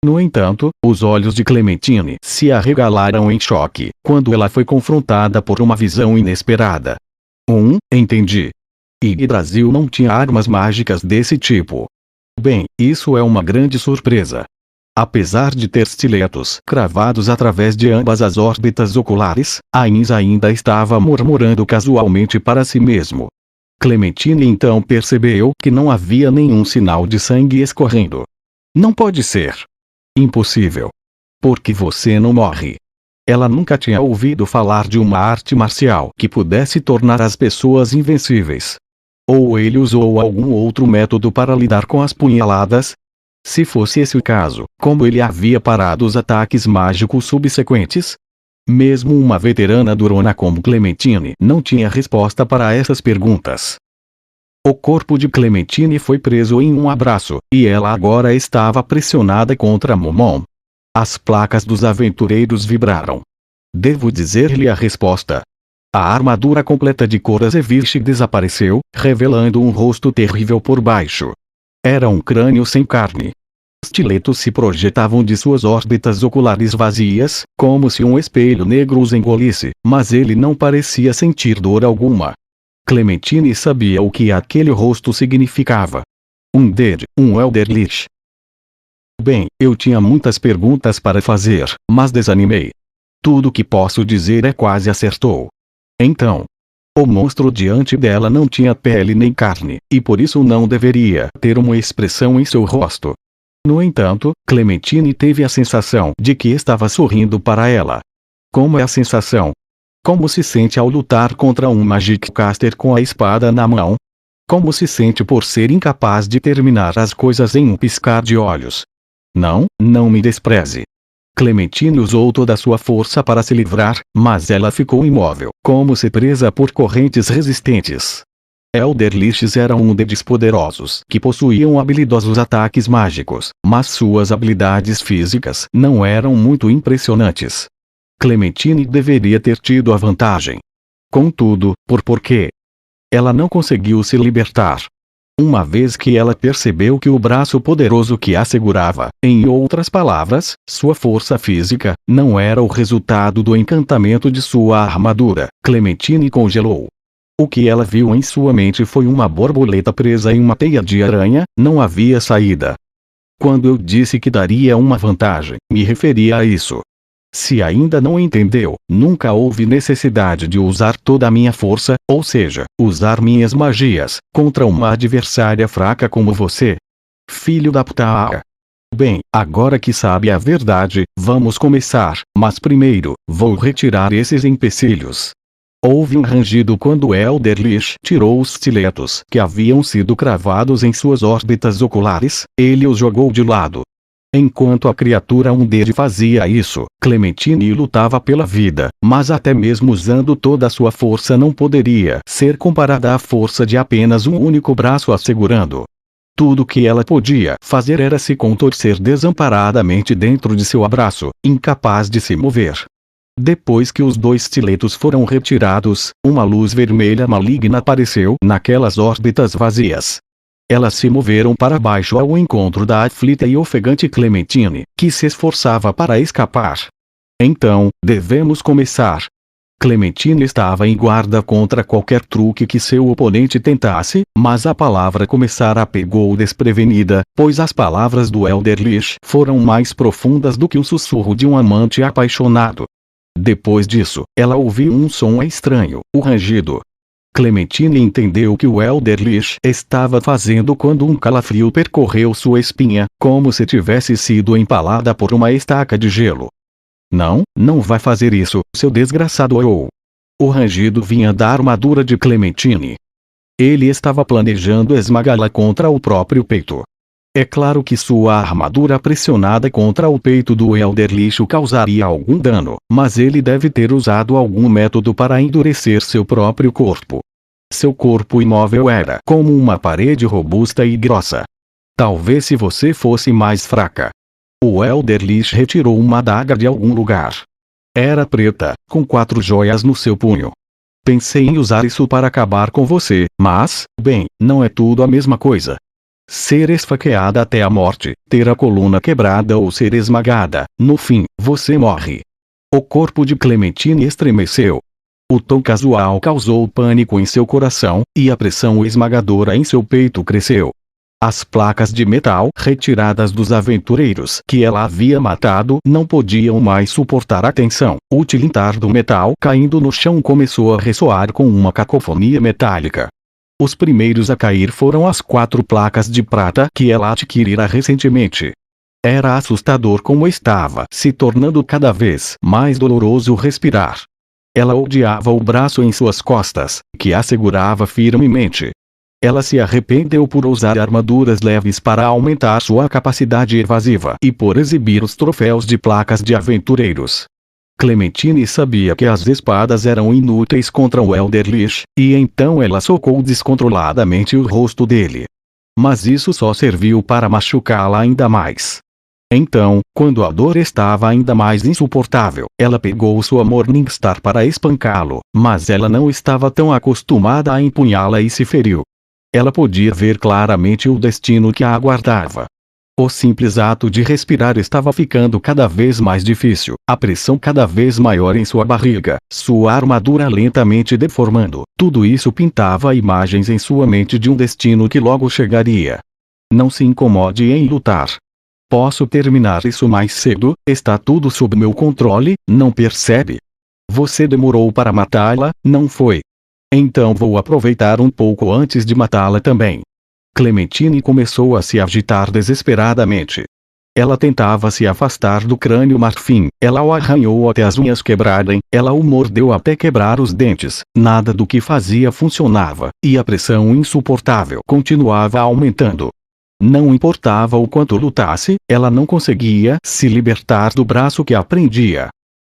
No entanto, os olhos de Clementine se arregalaram em choque, quando ela foi confrontada por uma visão inesperada. Entendi. Yggdrasil não tinha armas mágicas desse tipo. Bem, isso é uma grande surpresa. Apesar de ter estiletos cravados através de ambas as órbitas oculares, Ainz ainda estava murmurando casualmente para si mesmo. Clementine então percebeu que não havia nenhum sinal de sangue escorrendo. Não pode ser. Impossível. Porque você não morre. Ela nunca tinha ouvido falar de uma arte marcial que pudesse tornar as pessoas invencíveis. Ou ele usou algum outro método para lidar com as punhaladas? Se fosse esse o caso, como ele havia parado os ataques mágicos subsequentes? Mesmo uma veterana durona como Clementine não tinha resposta para essas perguntas. O corpo de Clementine foi preso em um abraço, e ela agora estava pressionada contra Momon. As placas dos aventureiros vibraram. Devo dizer-lhe a resposta. A armadura completa de Korazevich desapareceu, revelando um rosto terrível por baixo. Era um crânio sem carne. Estiletos se projetavam de suas órbitas oculares vazias, como se um espelho negro os engolisse, mas ele não parecia sentir dor alguma. Clementine sabia o que aquele rosto significava. Um Elderlich. Bem, eu tinha muitas perguntas para fazer, mas desanimei. Tudo que posso dizer é quase acertou. Então, o monstro diante dela não tinha pele nem carne, e por isso não deveria ter uma expressão em seu rosto. No entanto, Clementine teve a sensação de que estava sorrindo para ela. Como é a sensação? Como se sente ao lutar contra um Magic Caster com a espada na mão? Como se sente por ser incapaz de terminar as coisas em um piscar de olhos? Não me despreze. Clementine usou toda a sua força para se livrar, mas ela ficou imóvel, como se presa por correntes resistentes. Elderliches eram undeads poderosos que possuíam habilidosos ataques mágicos, mas suas habilidades físicas não eram muito impressionantes. Clementine deveria ter tido a vantagem. Contudo, por quê? Ela não conseguiu se libertar. Uma vez que ela percebeu que o braço poderoso que a segurava, em outras palavras, sua força física, não era o resultado do encantamento de sua armadura, Clementine congelou. O que ela viu em sua mente foi uma borboleta presa em uma teia de aranha, não havia saída. Quando eu disse que daria uma vantagem, me referia a isso. Se ainda não entendeu, nunca houve necessidade de usar toda a minha força, ou seja, usar minhas magias, contra uma adversária fraca como você. Filho da puta. Bem, agora que sabe a verdade, vamos começar, mas primeiro, vou retirar esses empecilhos. Houve um rangido quando Elder Lich tirou os estiletos que haviam sido cravados em suas órbitas oculares, ele os jogou de lado. Enquanto a criatura Undead fazia isso, Clementine lutava pela vida, mas até mesmo usando toda a sua força não poderia ser comparada à força de apenas um único braço a segurando. Tudo que ela podia fazer era se contorcer desamparadamente dentro de seu abraço, incapaz de se mover. Depois que os 2 estiletos foram retirados, uma luz vermelha maligna apareceu naquelas órbitas vazias. Elas se moveram para baixo ao encontro da aflita e ofegante Clementine, que se esforçava para escapar. Então, devemos começar. Clementine estava em guarda contra qualquer truque que seu oponente tentasse, mas a palavra começar a pegou desprevenida, pois as palavras do Elder Lich foram mais profundas do que o sussurro de um amante apaixonado. Depois disso, ela ouviu um som estranho, o rangido. Clementine entendeu o que o Elder Lich estava fazendo quando um calafrio percorreu sua espinha, como se tivesse sido empalada por uma estaca de gelo. Não vai fazer isso, seu desgraçado. O rangido vinha da armadura de Clementine. Ele estava planejando esmagá-la contra o próprio peito. É claro que sua armadura pressionada contra o peito do Elder Lich o causaria algum dano, mas ele deve ter usado algum método para endurecer seu próprio corpo. Seu corpo imóvel era como uma parede robusta e grossa. Talvez se você fosse mais fraca. O Elder Lich retirou uma adaga de algum lugar. Era preta, com 4 joias no seu punho. Pensei em usar isso para acabar com você, mas, bem, não é tudo a mesma coisa. Ser esfaqueada até a morte, ter a coluna quebrada ou ser esmagada, no fim, você morre. O corpo de Clementine estremeceu. O tom casual causou pânico em seu coração, e a pressão esmagadora em seu peito cresceu. As placas de metal retiradas dos aventureiros que ela havia matado não podiam mais suportar a tensão. O tilintar do metal caindo no chão começou a ressoar com uma cacofonia metálica. Os primeiros a cair foram as 4 placas de prata que ela adquirira recentemente. Era assustador como estava se tornando cada vez mais doloroso respirar. Ela odiava o braço em suas costas, que a segurava firmemente. Ela se arrependeu por usar armaduras leves para aumentar sua capacidade evasiva e por exibir os troféus de placas de aventureiros. Clementine sabia que as espadas eram inúteis contra o Elder Lich, e então ela socou descontroladamente o rosto dele. Mas isso só serviu para machucá-la ainda mais. Então, quando a dor estava ainda mais insuportável, ela pegou sua Morningstar para espancá-lo, mas ela não estava tão acostumada a empunhá-la e se feriu. Ela podia ver claramente o destino que a aguardava. O simples ato de respirar estava ficando cada vez mais difícil, a pressão cada vez maior em sua barriga, sua armadura lentamente deformando. Tudo isso pintava imagens em sua mente de um destino que logo chegaria. Não se incomode em lutar. Posso terminar isso mais cedo, está tudo sob meu controle, não percebe? Você demorou para matá-la, não foi? Então vou aproveitar um pouco antes de matá-la também. Clementine começou a se agitar desesperadamente. Ela tentava se afastar do crânio marfim, ela o arranhou até as unhas quebrarem, ela o mordeu até quebrar os dentes, nada do que fazia funcionava, e a pressão insuportável continuava aumentando. Não importava o quanto lutasse, ela não conseguia se libertar do braço que a prendia.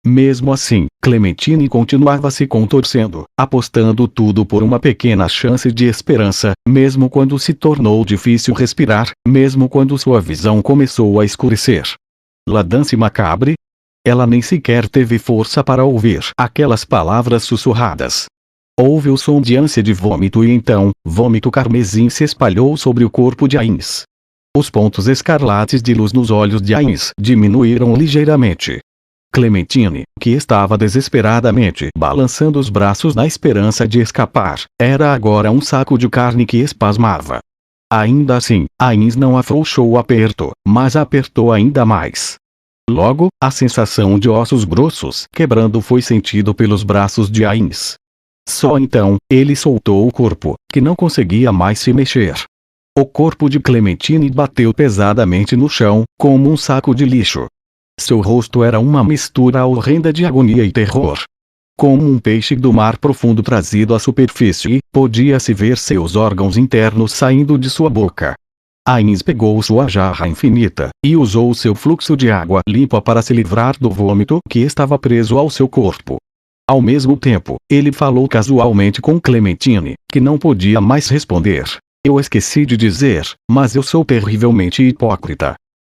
Mesmo assim, Clementine continuava se contorcendo, apostando tudo por uma pequena chance de esperança, mesmo quando se tornou difícil respirar, mesmo quando sua visão começou a escurecer. La Danse Macabre? Ela nem sequer teve força para ouvir aquelas palavras sussurradas. Houve o som de ânsia de vômito e então, vômito carmesim se espalhou sobre o corpo de Ainz. Os pontos escarlates de luz nos olhos de Ainz diminuíram ligeiramente. Clementine, que estava desesperadamente balançando os braços na esperança de escapar, era agora um saco de carne que espasmava. Ainda assim, Ains não afrouxou o aperto, mas apertou ainda mais. Logo, a sensação de ossos grossos quebrando foi sentido pelos braços de Ains. Só então, ele soltou o corpo, que não conseguia mais se mexer. O corpo de Clementine bateu pesadamente no chão, como um saco de lixo. Seu rosto era uma mistura horrenda de agonia e terror. Como um peixe do mar profundo trazido à superfície, podia-se ver seus órgãos internos saindo de sua boca. Ains pegou sua jarra infinita, e usou seu fluxo de água limpa para se livrar do vômito que estava preso ao seu corpo. Ao mesmo tempo, ele falou casualmente com Clementine, que não podia mais responder. Eu esqueci de dizer, mas eu sou terrivelmente hipócrita.